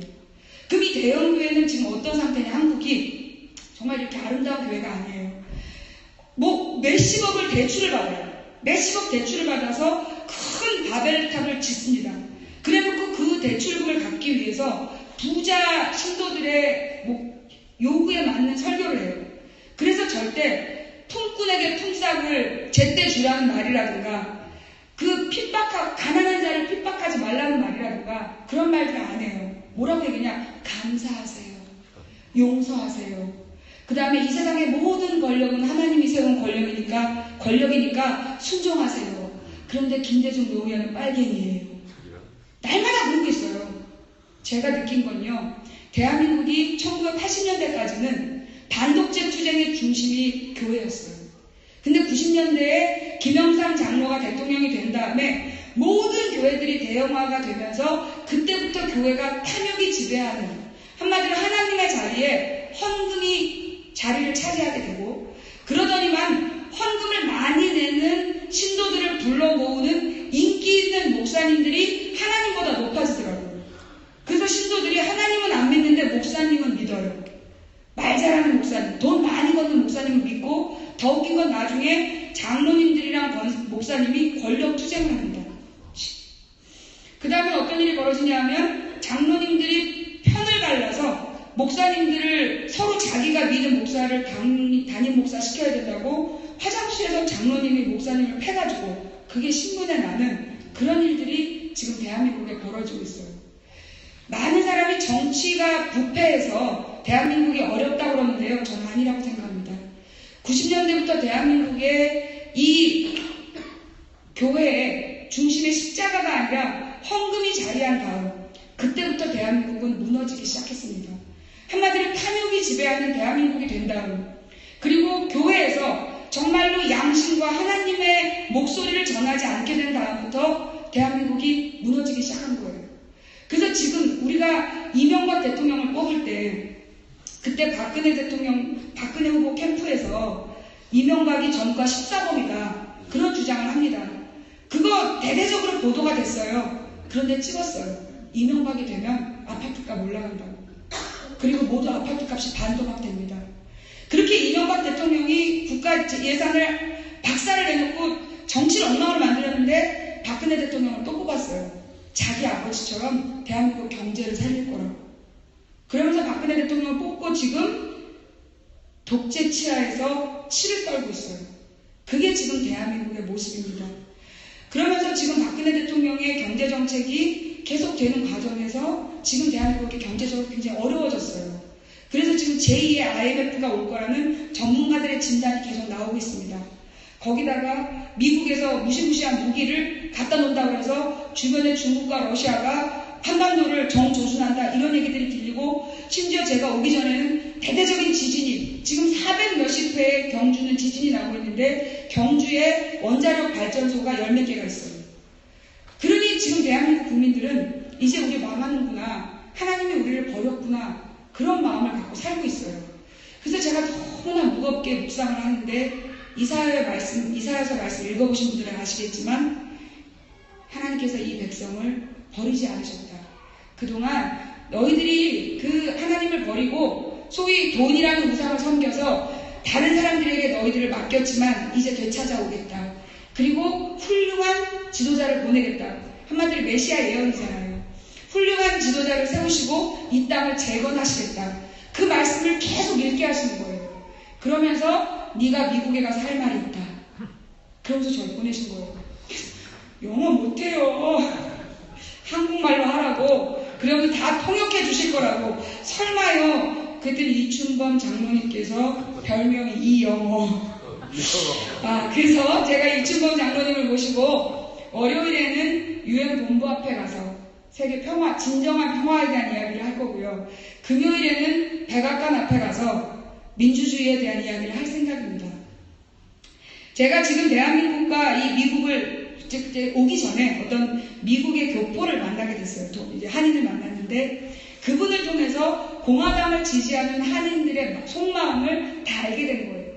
그럼 이 대형 교회는 지금 어떤 상태냐? 한국이 정말 이렇게 아름다운 교회가 아니에요. 뭐 몇십억을 대출을 받아요. 몇십억 대출을 받아서 큰 바벨탑을 짓습니다. 그래놓고 그 대출금을 갚기 위해서 부자 신도들의 요구에 맞는 설교를 해요. 그래서 절대 품꾼에게 품삯을 제때 주라는 말이라든가 가난한 자를 핍박하지 말라는 말이라든가 그런 말들 안 해요. 뭐라고 얘기냐? 감사하세요. 용서하세요. 그 다음에 이 세상의 모든 권력은 하나님이 세운 권력이니까 순종하세요. 그런데 김대중 노무현은 빨갱이에요. 날마다 그러고 있어요. 제가 느낀 건요. 대한민국이 1980년대까지는 반독재 투쟁의 중심이 교회였어요. 근데 90년대에 김영삼 장로가 대통령이 된 다음에 모든 교회들이 대형화가 되면서 그때부터 교회가 탐욕이 지배하는, 한마디로 하나님의 자리에 헌금이 자리를 차지하게 되고, 그러더니만 헌금을 많이 내는 신도들을 불러 모으는 인기 있는 목사님들이 하나님보다 높아지더라고요. 그래서 신도들이 하나님은 안 믿는데 목사님은 믿어요. 말 잘하는 목사님, 돈 많이 걷는 목사님을 믿고, 더 웃긴 건 나중에 장로님들이랑 목사님이 권력 투쟁을 합니다. 그 다음에 어떤 일이 벌어지냐 하면 장로님들이 편을 갈라서 목사님들을 서로 자기가 믿은 목사를 담임 목사 시켜야 된다고 화장실에서 장로님이 목사님을 패가지고 그게 신문에 나는 그런 일들이 지금 대한민국에 벌어지고 있어요. 많은 사람이 정치가 부패해서 대한민국이 어렵다고 그러는데요. 저는 아니라고 생각합니다. 90년대부터 대한민국의 이 교회의 중심의 십자가가 아니라 헌금이 자리한 다음 그때부터 대한민국은 무너지기 시작했습니다. 한마디로 탐욕이 지배하는 대한민국이 된 다음, 그리고 교회에서 정말로 양심과 하나님의 목소리를 전하지 않게 된 다음부터 대한민국이 무너지기 시작한 거예요. 그래서 지금 우리가 이명박 대통령을 뽑을 때 그때 박근혜 후보 캠프에서 이명박이 전과 14범이다 그런 주장을 합니다. 그거 대대적으로 보도가 됐어요. 그런데 찍었어요. 이명박이 되면 아파트값 올라간다고. 그리고 모두 아파트값이 반토막 됩니다. 그렇게 이명박 대통령이 국가 예산을 박살을 내놓고 정치를 엉망으로 만들었는데 박근혜 대통령을 또 뽑았어요. 자기 아버지처럼 대한민국 경제를 살릴 거라고. 그러면서 박근혜 대통령을 뽑고 지금 독재 치하에서 치를 떨고 있어요. 그게 지금 대한민국의 모습입니다. 그러면서 지금 박근혜 대통령의 경제정책이 계속되는 과정에서 지금 대한민국이 경제적으로 굉장히 어려워졌어요. 그래서 지금 제2의 IMF가 올 거라는 전문가들의 진단이 계속 나오고 있습니다. 거기다가 미국에서 무시무시한 무기를 갖다 놓는다고 해서 주변에 중국과 러시아가 한반도를 정조준한다 이런 얘기들이 들리고, 심지어 제가 오기 전에는 대대적인 지진이, 지금 400 몇십 회의 경주는 지진이 나고 있는데 경주에 원자력 발전소가 10몇 개가 있어요. 그러니 지금 대한민국 국민들은 이제 우리 망하는구나, 하나님이 우리를 버렸구나, 그런 마음을 갖고 살고 있어요. 그래서 제가 너무나 무겁게 묵상을 하는데 이사야서 말씀 읽어보신 분들은 아시겠지만 하나님께서 이 백성을 버리지 않으셨다. 그동안 너희들이 그 하나님을 버리고 소위 돈이라는 우상을 섬겨서 다른 사람들에게 너희들을 맡겼지만 이제 되찾아오겠다. 그리고 훌륭한 지도자를 보내겠다. 한마디로 메시아 예언이잖아요. 훌륭한 지도자를 세우시고 이 땅을 재건하시겠다. 그 말씀을 계속 읽게 하시는 거예요. 그러면서 네가 미국에 가서 할 말이 있다. 그러면서 저를 보내신 거예요. 영어 못해요. 한국말로 하라고. 그러면 다 통역해 주실 거라고. 설마요. 그랬더니 이춘범 장로님께서 별명이 이영어. 그래서 제가 이춘범 장로님을 모시고 월요일에는 UN 본부 앞에 가서 세계 평화, 진정한 평화에 대한 이야기를 할 거고요. 금요일에는 백악관 앞에 가서 민주주의에 대한 이야기를 할 생각입니다. 제가 지금 대한민국과 이 미국을 오기 전에 어떤 미국의 교포를 만나게 됐어요. 이제 한인을 만났는데 그분을 통해서 공화당을 지지하는 한인들의 속마음을 다 알게 된 거예요.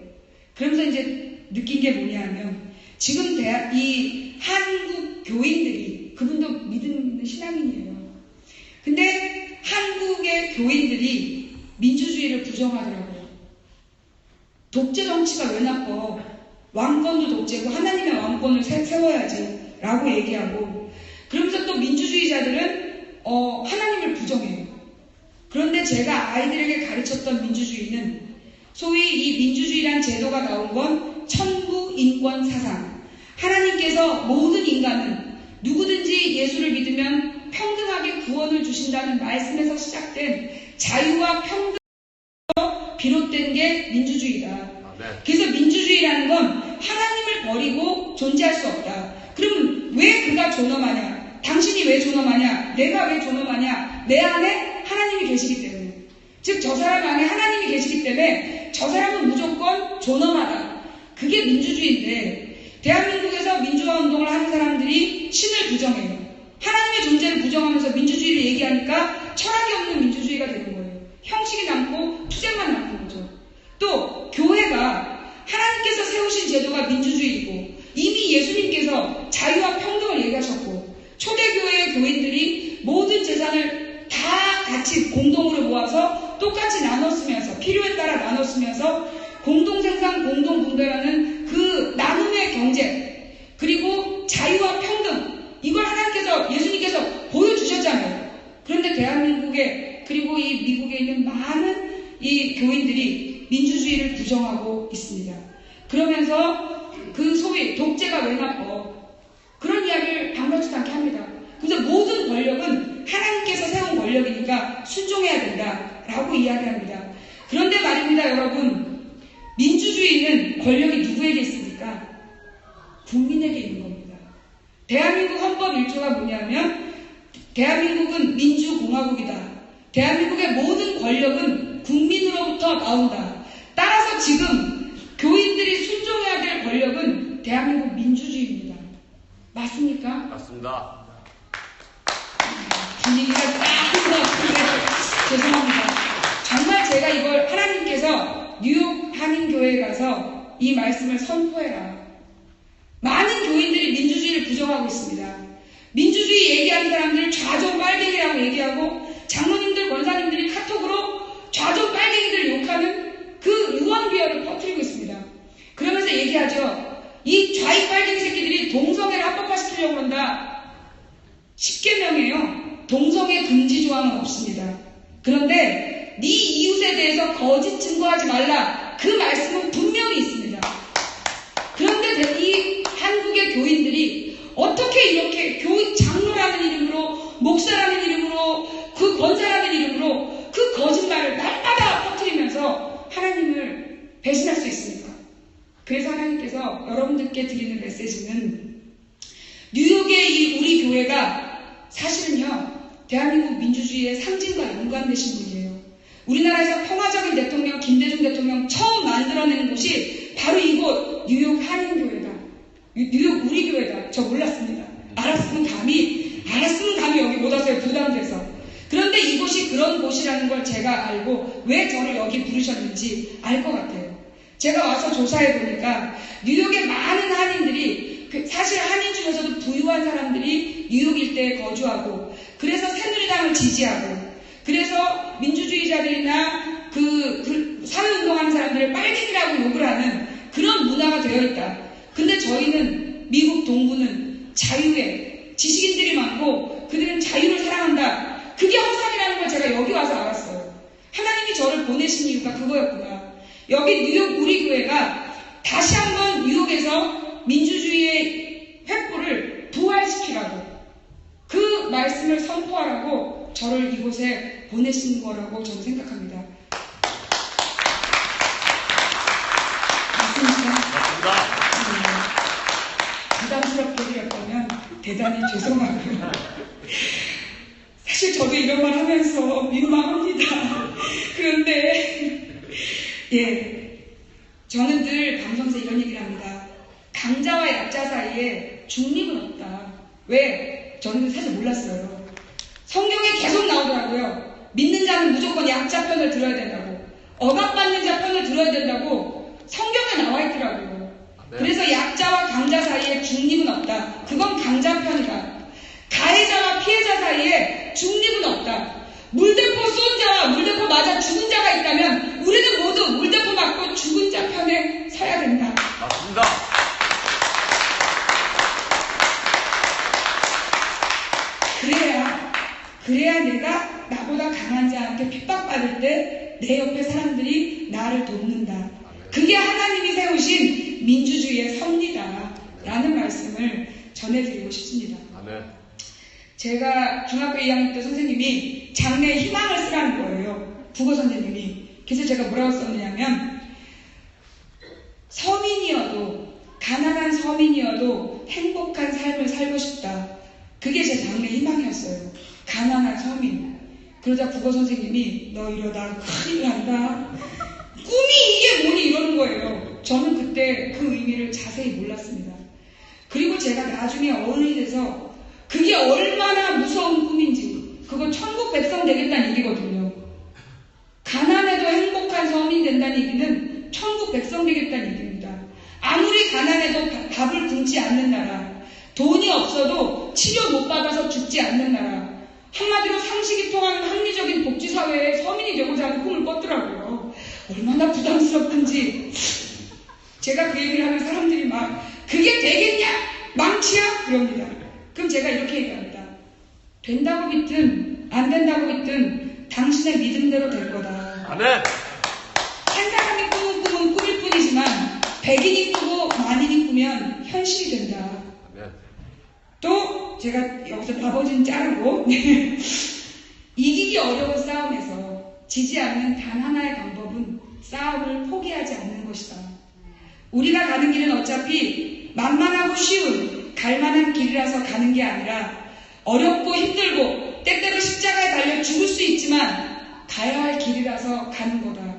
그러면서 이제 느낀 게 뭐냐면 지금 이 한국 교인들이, 그분도 믿는 신앙인이에요. 근데 한국의 교인들이 민주주의를 부정하더라고요. 독재 정치가 왜 나빠? 왕권도 독재고 하나님의 왕권을 세워야지 라고 얘기하고, 그러면서 또 민주주의자들은 하나님을 부정해요. 그런데 제가 아이들에게 가르쳤던 민주주의는 소위 이 민주주의란 제도가 나온 건 천부 인권 사상, 하나님께서 모든 인간은 누구든지 예수를 믿으면 평등하게 구원을 주신다는 말씀에서 시작된 자유와 평등으로 비롯된 게 민주주의다. 그래서 민주주의라는 건 하나님을 버리고 존재할 수 없다. 그럼 왜 그가 존엄하냐? 당신이 왜 존엄하냐? 내가 왜 존엄하냐? 내 안에 하나님이 계시기 때문에. 즉 저 사람 안에 하나님이 계시기 때문에 저 사람은 무조건 존엄하다. 그게 민주주의인데 대한민국에서 민주화 운동을 하는 사람들이 신을 부정해요. 하나님의 존재를 부정하면서 민주주의를 얘기하니까 철학이 없는 민주주의가 되는 거예요. 형식이 남고 투쟁만 남는 거죠. 또 교회가 하나님께서 세우신 제도가 민주주의이고 이미 예수님께서 자유와 평등을 얘기하셨고 초대교회의 교인들이 모든 재산을 다 같이 공동으로 모아서 똑같이 나눠 쓰면서 필요에 따라 나눠 쓰면서 공동생산 공동분배라는 그 나눔의 경제 그리고 자유와 평등 이걸 하나님께서 예수님께서 보여주셨잖아요. 그런데 대한민국에 그리고 이 미국에 있는 많은 이 교인들이 민주주의를 부정하고 있습니다. 그러면서 그 소위 독재가 왜 나빠 그런 이야기를 아무렇지도 않게 합니다. 그래서 모든 권력은 하나님께서 세운 권력이니까 순종해야 된다라고 이야기합니다. 그런데 말입니다, 여러분. 민주주의는 권력이 누구에게 있습니까? 국민에게 있는 겁니다. 대한민국 헌법 1조가 뭐냐면 대한민국은 민주공화국이다. 대한민국의 모든 권력은 국민으로부터 나온다. 따라서 지금 교인들이 순종해야 될 권력은 대한민국 민주주의입니다. 맞습니까? 맞습니다. 분위기가 딱 같은데 죄송합니다. 정말 제가 이걸 하나님께서 뉴욕 한인교회에 가서 이 말씀을 선포해라. 많은 교인들이 민주주의를 부정하고 있습니다. 민주주의 얘기하는 사람들 좌존 빨갱이라고 얘기하고 장로님들 권사님들이 카톡으로 좌존 빨갱이들 욕하는 그 유언비어를 퍼뜨리고 있습니다. 그러면서 얘기하죠. 이 좌익 빨갱이 새끼들이 동성애를 합법화시키려고 한다. 10계명이에요. 동성애 금지 조항은 없습니다. 그런데 네 이웃에 대해서 거짓 증거하지 말라. 그 말씀은 분명히 있습니다. 그런데 이 한국의 교인들이 어떻게 이렇게 장로라는 이름으로 목사라는 이름으로 그 권사라는 이름으로 그 거짓말을 날마다 퍼뜨리면서 하나님을 배신할 수 있습니까? 그래서 하나님께서 여러분들께 드리는 메시지는 뉴욕의 이 우리 교회가 사실은요 대한민국 민주주의의 상징과 연관되신 분이에요. 우리나라에서 평화적인 대통령 김대중 대통령 처음 만들어내는 곳이 바로 이곳 뉴욕 한인교회다. 뉴욕 우리 교회다. 저 몰랐습니다. 알았으면 감히 여기 못 와서요. 부담돼서. 그런데 이곳이 그런 곳이라는 걸 제가 알고 왜 저를 여기 부르셨는지 알 것 같아요. 제가 와서 조사해 보니까 뉴욕의 많은 한인들이 사실 한인 중에서도 부유한 사람들이 뉴욕 일대에 거주하고 그래서 새누리당을 지지하고 그래서 민주주의자들이나 그 사회운동하는 사람들을 빨갱이라고 욕을 하는 그런 문화가 되어 있다. 근데 저희는 미국 동부는 자유에 지식인들이 많고 그들은 자유를 사랑한다. 그게 허상이라는 걸 제가 여기 와서 알았어요. 하나님이 저를 보내신 이유가 그거였구나. 여기 뉴욕 우리 교회가 다시 한번 뉴욕에서 민주주의의 횃불을 부활시키라고 그 말씀을 선포하라고 저를 이곳에 보내신 거라고 저는 생각합니다. 맞습니까? 부담스럽게 드렸다면 대단히 죄송하고요. 사실 저도 이런 말 하면서 민망합니다. 그런데 저는 늘 방송에서 이런 얘기를 합니다. 강자와 약자 사이에 중립은 없다. 왜? 저는 사실 몰랐어요. 성경에 계속 나오더라고요. 믿는 자는 무조건 약자 편을 들어야 된다고. 억압받는 자 편을 들어야 된다고 성경에 나와 있더라고요. 그래서 약자와 강자 사이에 중립은 없다. 그건 강자 편이다. 가해자와 피해자 사이에 중립은 없다. 물대포 쏜 자와 물대포 맞아 죽은 자가 있다면 우리는 모두 물대포 맞고 죽은 자 편에 서야 된다. 맞습니다. 그래야 내가 나보다 강한 자한테 핍박받을 때 내 옆에 사람들이 나를 돕는다. 그게 하나님이 세우신 민주주의의 섭리다. 라는 말씀을 전해드리고 싶습니다. 아멘. 제가 중학교 2학년 때 선생님이 장래에 희망을 쓰라는 거예요. 국어 선생님이. 그래서 제가 뭐라고 썼느냐면 서민이어도 가난한 서민이어도 행복한 삶을 살고 싶다. 그게 제 장래 희망이었어요. 가난한 서민. 그러자 국어 선생님이 너 이러다 큰일 난다. 꿈이 이게 뭐니 이러는 거예요. 저는 그때 그 의미를 자세히 몰랐습니다. 그리고 제가 나중에 어른이 돼서 그게 얼마나 무서운 꿈인지 그거 천국 백성 되겠다는 얘기거든요. 가난해도 행복한 서민이 된다는 얘기는 천국 백성 되겠다는 얘기입니다. 아무리 가난해도 밥을 굶지 않는 나라, 돈이 없어도 치료 못 받아서 죽지 않는 나라, 한마디로 상식이 통하는 합리적인 복지사회의 서민이 되고자 하는 꿈을 꿨더라고요. 얼마나 부담스럽든지 제가 그 얘기를 하면 사람들이 막 그게 되겠냐? 망치야? 그럽니다. 그럼 제가 이렇게 얘기합니다. 된다고 믿든 안 된다고 믿든 당신의 믿음대로 될 거다. 아멘. 한 사람이 꾸는 꿈은 꿈일 뿐이지만 100인이 꾸고 만인이 꾸면 현실이 된다. 아멘. 또 제가 여기서 바보진 자르고 이기기 어려운 싸움에서 지지 않는 단 하나의 방법은 싸움을 포기하지 않는 것이다. 우리가 가는 길은 어차피 만만하고 쉬운 갈만한 길이라서 가는 게 아니라 어렵고 힘들고 때때로 십자가에 달려 죽을 수 있지만 가야 할 길이라서 가는 거다.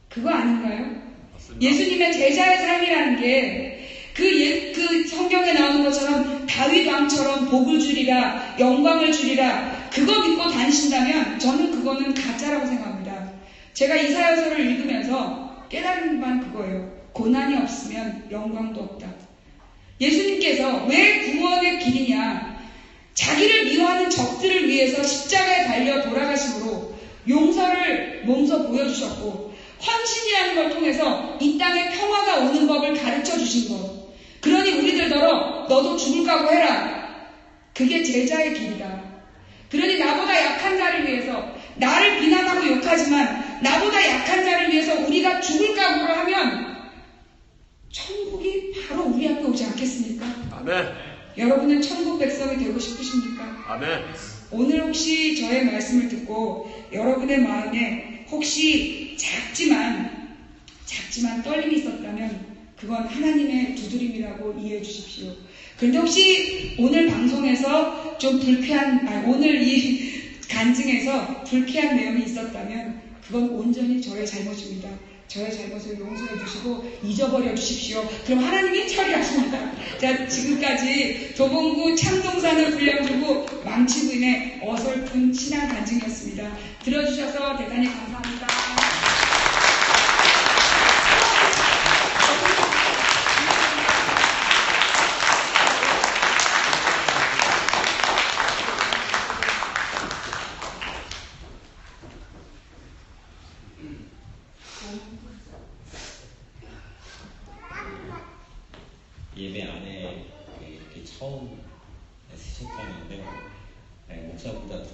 그거 아닌가요? 맞습니다. 예수님의 제자의 삶이라는 게 그 성경에 나오는 것처럼 다윗 왕처럼 복을 주리라 영광을 주리라 그거 믿고 다니신다면 저는 그거는 가짜라고 생각합니다. 제가 이사야서를 읽으면서 깨달은 바는 그거예요. 고난이 없으면 영광도 없다. 예수님께서 왜 구원의 길이냐? 자기를 미워하는 적들을 위해서 십자가에 달려 돌아가심으로 용서를 몸소 보여주셨고 헌신이라는 걸 통해서 이 땅에 평화가 오는 법을 가르쳐 주신 것. 그러니 우리들더러 너도 죽을 각오 해라. 그게 제자의 길이다. 그러니 나보다 약한 자를 위해서 나를 비난하고 욕하지만 나보다 약한 자를 위해서 우리가 죽을 각오를 하면 천국이 바로 우리 앞에 오지 않겠습니까? 아멘. 여러분은 천국 백성이 되고 싶으십니까? 아멘. 오늘 혹시 저의 말씀을 듣고 여러분의 마음에 혹시 작지만 떨림이 있었다면 그건 하나님의 두드림이라고 이해해 주십시오. 그런데 혹시 오늘 방송에서 좀 오늘 이 간증에서 불쾌한 내용이 있었다면 그건 온전히 저의 잘못입니다. 저의 잘못을 용서해 주시고 잊어버려 주십시오. 그럼 하나님이 처리하십니다. 자, 지금까지 도봉구 창동산을 불려주고 망치부인의 어설픈 신앙 간증이었습니다. 들어주셔서 대단히 감사합니다. 예배 안에 이렇게 처음 쓰셨다는데 목사보다 더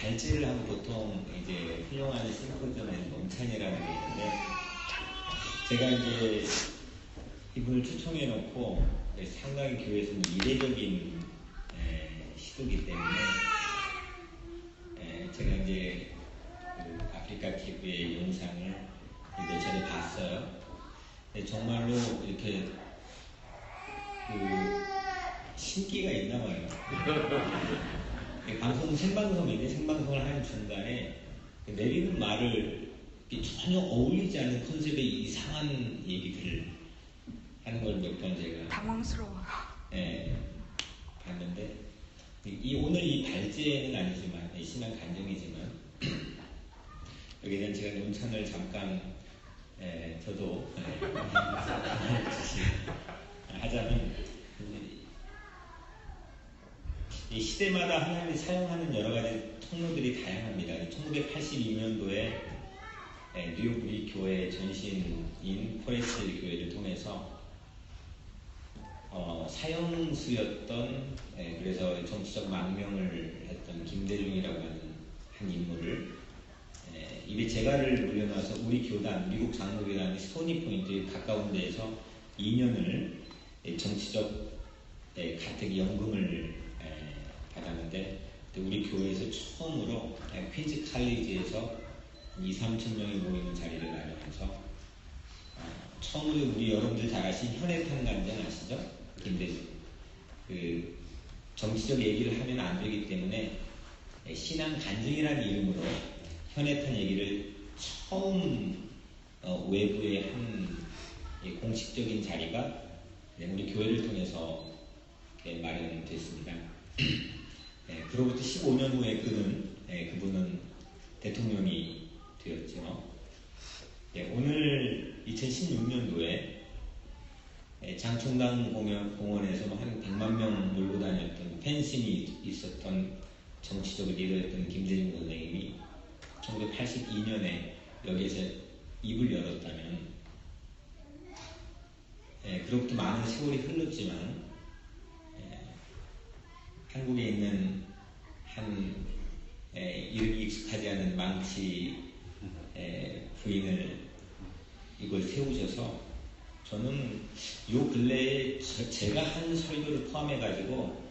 갈지를 하면 보통 이제 훌륭한 심포지엄의 농찬이라는 게 있는데 제가 이제 이분을 초청해 놓고 상당히 교회에서는 이례적인 시도이기 때문에 제가 이제 그 아프리카 TV의 영상을 몇 차례 봤어요. 근데 정말로 이렇게 그 신기가 있나 봐요. 생방송인데 생방송을 하는 중간에 내리는 말을 전혀 어울리지 않는 컨셉의 이상한 얘기들을 하는 걸 몇 번 제가 당황스러워요. 봤는데 오늘 이 발제는 아니지만 신앙 간증이지만 여기는 제가 논찬을 잠깐 저도 하자면 이 시대마다 하나님이 사용하는 여러 가지 통로들이 다양합니다. 1982년도에 뉴욕 우리 교회 전신인 포레스트 교회를 통해서 사형수였던 그래서 정치적 망명을 했던 김대중이라고 하는 한 인물을 입에 재갈을 물려놔서 우리 교단, 미국 장로교단이 스토니포인트에 가까운 데에서 2년을 정치적 가택연금을 받았는데 우리 교회에서 처음으로 퀸즈 칼리지에서 2~3천 명이 모이는 자리를 마련해서 처음으로 우리 여러분들 잘 아신 현해탄 간증 아시죠? 근데 그 정치적 얘기를 하면 안 되기 때문에 신앙 간증이라는 이름으로 현해탄 얘기를 처음 외부의 한 공식적인 자리가 우리 교회를 통해서 마련됐습니다. 그로부터 15년 후에 그분은 대통령이 되었죠. 오늘 2016년도에 장충당 공원에서 한 100만 명 몰고 다녔던 팬심이 있었던 정치적 리더였던 김대중 선생님이 1982년에 여기에서 입을 열었다면 그로부터 많은 세월이 흘렀지만 한국에 있는 한 이름이 익숙하지 않은 망치 부인을 이걸 세우셔서 저는 요 근래에 제가 한 설교를 포함해가지고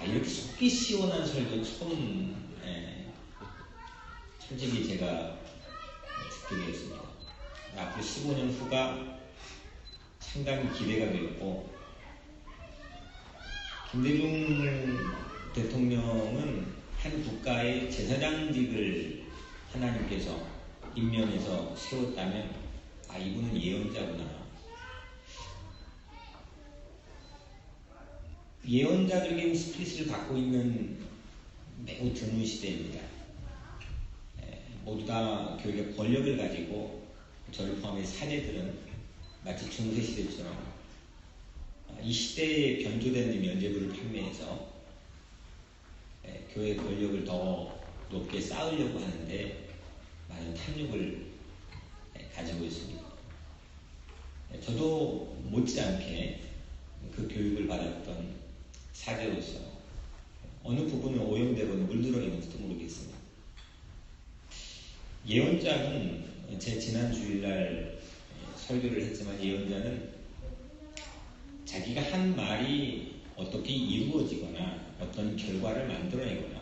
이렇게 속기 시원한 설교 처음 솔직히 제가 듣게 되었습니다. 앞으로 15년 후가 상당히 기대가 되었고 김대중 대통령은 한 국가의 제사장직을 하나님께서 임명해서 세웠다면 이분은 예언자구나. 예언자적인 스피릿을 갖고 있는 매우 드문 시대입니다. 모두 다 교육의 권력을 가지고 저를 포함해 사제들은 마치 중세시대처럼 이 시대에 변조된 면죄부를 판매해서 교회 권력을 더 높게 쌓으려고 하는데 많은 탐욕을 가지고 있습니다. 저도 못지않게 그 교육을 받았던 사제로서 어느 부분을 오염되거나 물들어 있는지도 모르겠습니다. 예언자는 제 지난 주일날 설교를 했지만 예언자는 자기가 한 말이 어떻게 이루어지거나 어떤 결과를 만들어내거나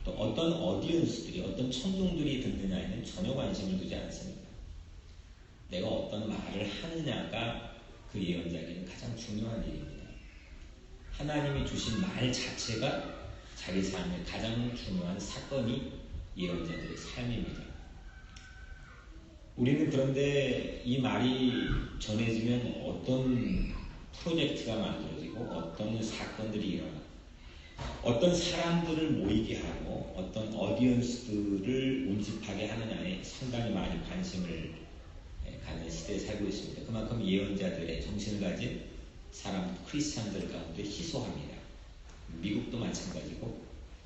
또 어떤 어디언스들이 어떤 청중들이 듣느냐에는 전혀 관심을 두지 않습니다. 내가 어떤 말을 하느냐가 그 예언자에게는 가장 중요한 일입니다. 하나님이 주신 말 자체가 자기 삶의 가장 중요한 사건이 예언자들의 삶입니다. 우리는 그런데 이 말이 전해지면 어떤 프로젝트가 만들어지고 어떤 사건들이 일어나 어떤 사람들을 모이게 하고 어떤 어디언스들을 운집하게 하느냐에 상당히 많이 관심을 가는 시대에 살고 있습니다. 그만큼 예언자들의 정신을 가진 사람, 크리스찬들 가운데 희소합니다. 미국도 마찬가지고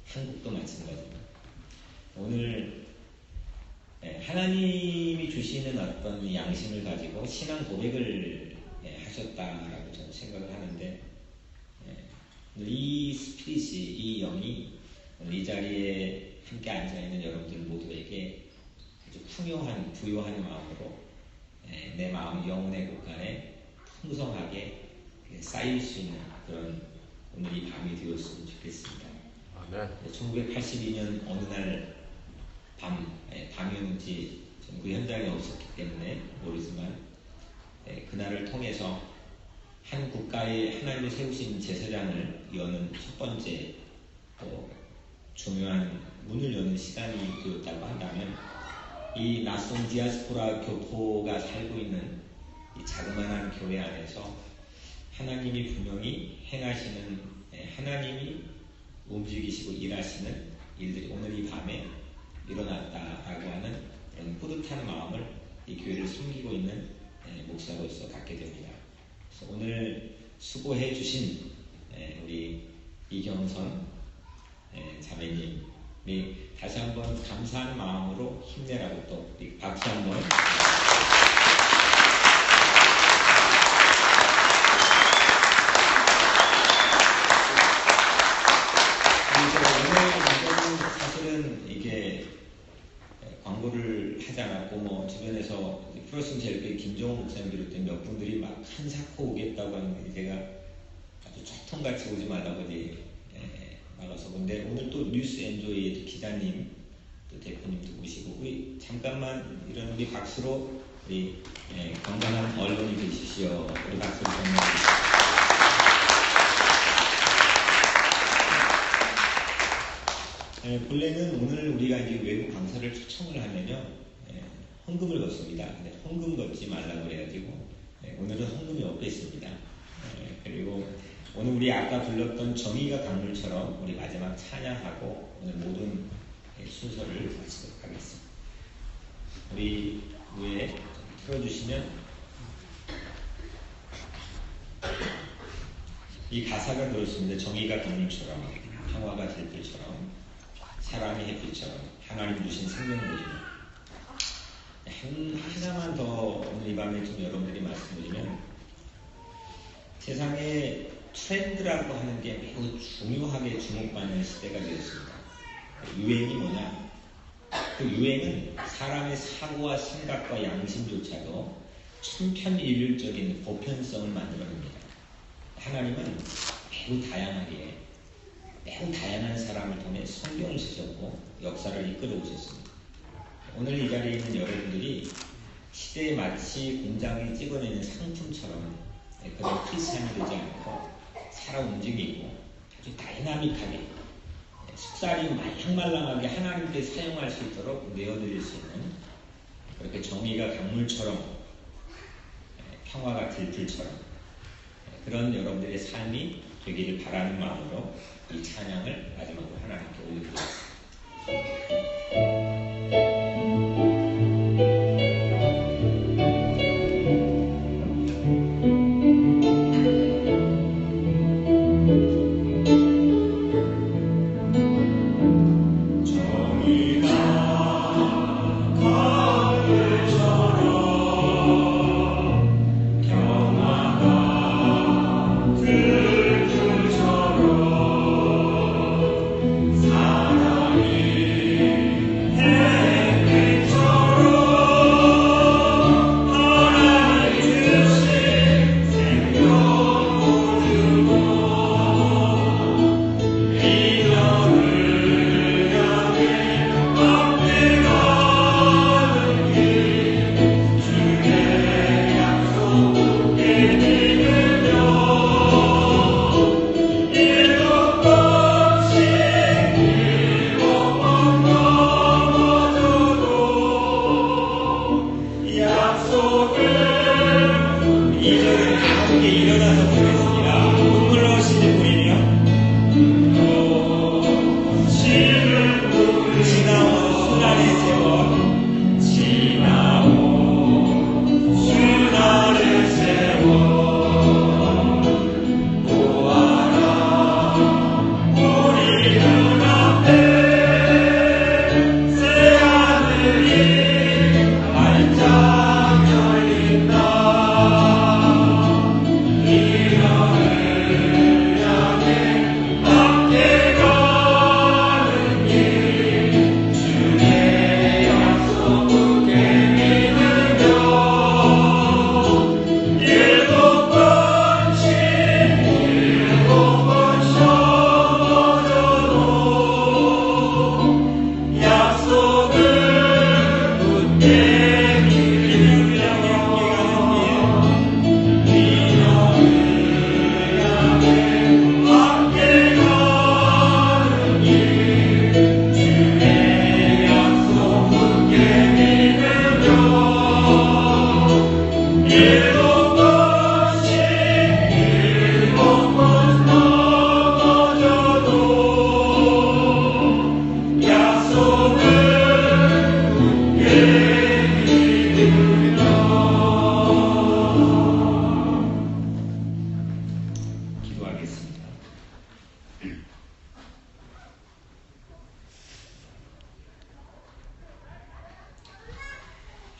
한국도 마찬가지입니다. 오늘 하나님이 주시는 어떤 양심을 가지고 신앙 고백을 하셨다라고 저는 생각을 하는데 이 스피릿이, 이 영이 이 자리에 함께 앉아있는 여러분들 모두에게 아주 풍요한, 부요한 마음으로 내 마음, 영혼의 곳간에 풍성하게 쌓일 수 있는 그런 오늘 이 밤이 되었으면 좋겠습니다. 1982년 어느 날 밤이었는지 저는 그 현장에 없었기 때문에 모르지만 그날을 통해서 한 국가의 하나님이 세우신 제사장을 여는 첫 번째 또 중요한 문을 여는 시간이 되었다고 한다면 이 낯선 디아스포라 교포가 살고 있는 이 자그마한 교회 안에서 하나님이 분명히 행하시는 하나님이 움직이시고 일하시는 일들이 오늘 이 밤에 일어났다라고 하는 그런 뿌듯한 마음을 이 교회를 섬기고 있는 목사로서 갖게 됩니다. 그래서 오늘 수고해 주신 우리 이경선 자매님이 다시 한번 감사하는 마음으로 힘내라고 또 우리 박수 한번. 오늘 사실은 이게 광고 광고를 하지 않았고 뭐 주변에서 프로슨 제일교회 김종호 목사님 비롯된 몇 분들이 막 한사코 오겠다고 하는데 제가 아주 초통같이 오지 말라고 이제 막아서 근데 오늘 또 뉴스 엔조이 기자님 또 대표님도 모시고 우리 잠깐만 이런 우리 박수로 우리 건강한 언론이 되시시오. 우리 박수로 정리하겠습니다. 본래는 오늘 우리가 이제 외부 강사를 초청을 하면요 헌금을 걷습니다. 근데 헌금 걷지 말라고 그래가지고 오늘은 헌금이 없겠습니다. 그리고 오늘 우리 아까 불렀던 정의가 강물처럼 우리 마지막 찬양하고 오늘 모든 순서를 마치도록 하겠습니다. 우리 위에 틀어주시면 이 가사가 들었습니다. 정의가 강물처럼 평화가 들불처럼 사랑의 햇빛처럼 하나님 주신 생명물이며 하나만 더 오늘 이 밤에 좀 여러분들이 말씀드리면 세상에 트렌드라고 하는 게 매우 중요하게 주목받는 시대가 되었습니다. 유행이 뭐냐? 그 유행은 사람의 사고와 생각과 양심조차도 천편일률적인 보편성을 만들어냅니다. 하나님은 매우 다양한 사람을 통해 성경을 쓰셨고 역사를 이끌어 오셨습니다. 오늘 이 자리에 있는 여러분들이 시대에 마치 공장이 찍어내는 상품처럼 그런 크리스찬이 되지 않고 살아 움직이고 아주 다이나믹하게 숙살이 말랑말랑하게 하나님께 사용할 수 있도록 내어드릴 수 있는 그렇게 정의가 강물처럼 평화가 들불처럼 그런 여러분들의 삶이 되기를 바라는 마음으로 이 찬양을 마지막으로 하나님께 올려드리겠습니다.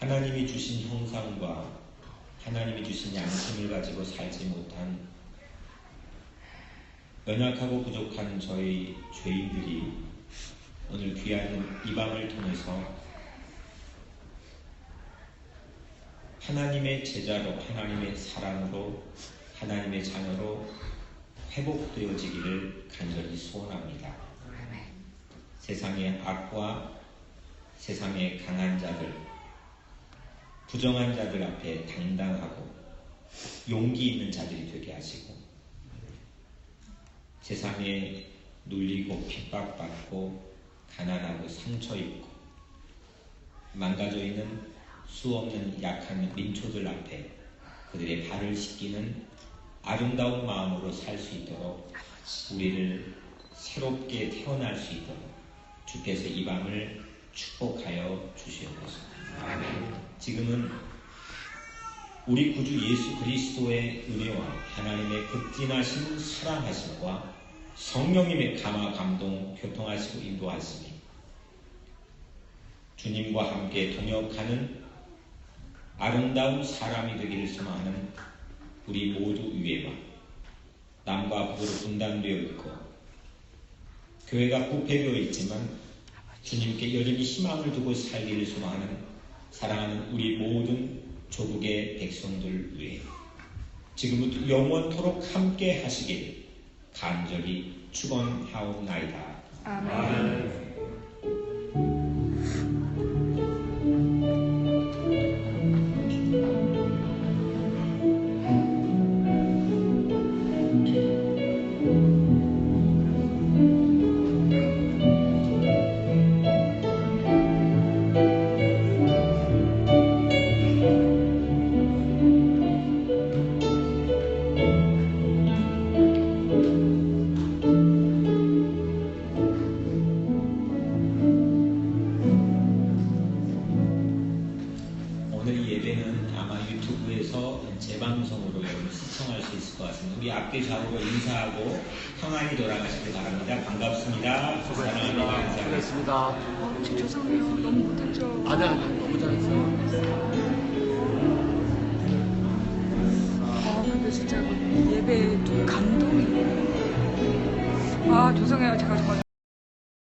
하나님이 주신 형상과 하나님이 주신 양심을 가지고 살지 못한 연약하고 부족한 저희 죄인들이 오늘 귀한 이 밤을 통해서 하나님의 제자로, 하나님의 사랑으로, 하나님의 자녀로 회복되어지기를 간절히 소원합니다. 세상의 악과 세상의 강한 자들, 부정한 자들 앞에 당당하고 용기 있는 자들이 되게 하시고, 세상에 눌리고 핍박받고 가난하고 상처 입고 망가져 있는 수없는 약한 민초들 앞에 그들의 발을 씻기는 아름다운 마음으로 살 수 있도록 우리를 새롭게 태어날 수 있도록 주께서 이 밤을 축복하여 주시옵소서. 지금은 우리 구주 예수 그리스도의 은혜와 하나님의 극진하신 사랑하심과 성령님의 감화 감동 교통하시고 인도하시니 주님과 함께 동역하는 아름다운 사람이 되기를 소망하는 우리 모두 위에와 남과 북으로 분단되어 있고 교회가 부패되어 있지만 주님께 여전히 희망을 두고 살기를 소망하는 사랑하는 우리 모든 조국의 백성들 위해 지금부터 영원토록 함께 하시길 간절히 축원하옵나이다. 아멘. 오늘 예배는 아마 유튜브에서 재방송으로 여러분 시청할 수 있을 것 같습니다. 우리 앞뒤 좌우로 인사하고 평안히 돌아가시길 바랍니다. 반갑습니다. 사랑합니다. 수고했습니다. 죄송해요. 너무 못했죠. 아니야, 너무 잘했어요. 근데 진짜 예배 좀 감동이에요. 죄송해요. 제가 정말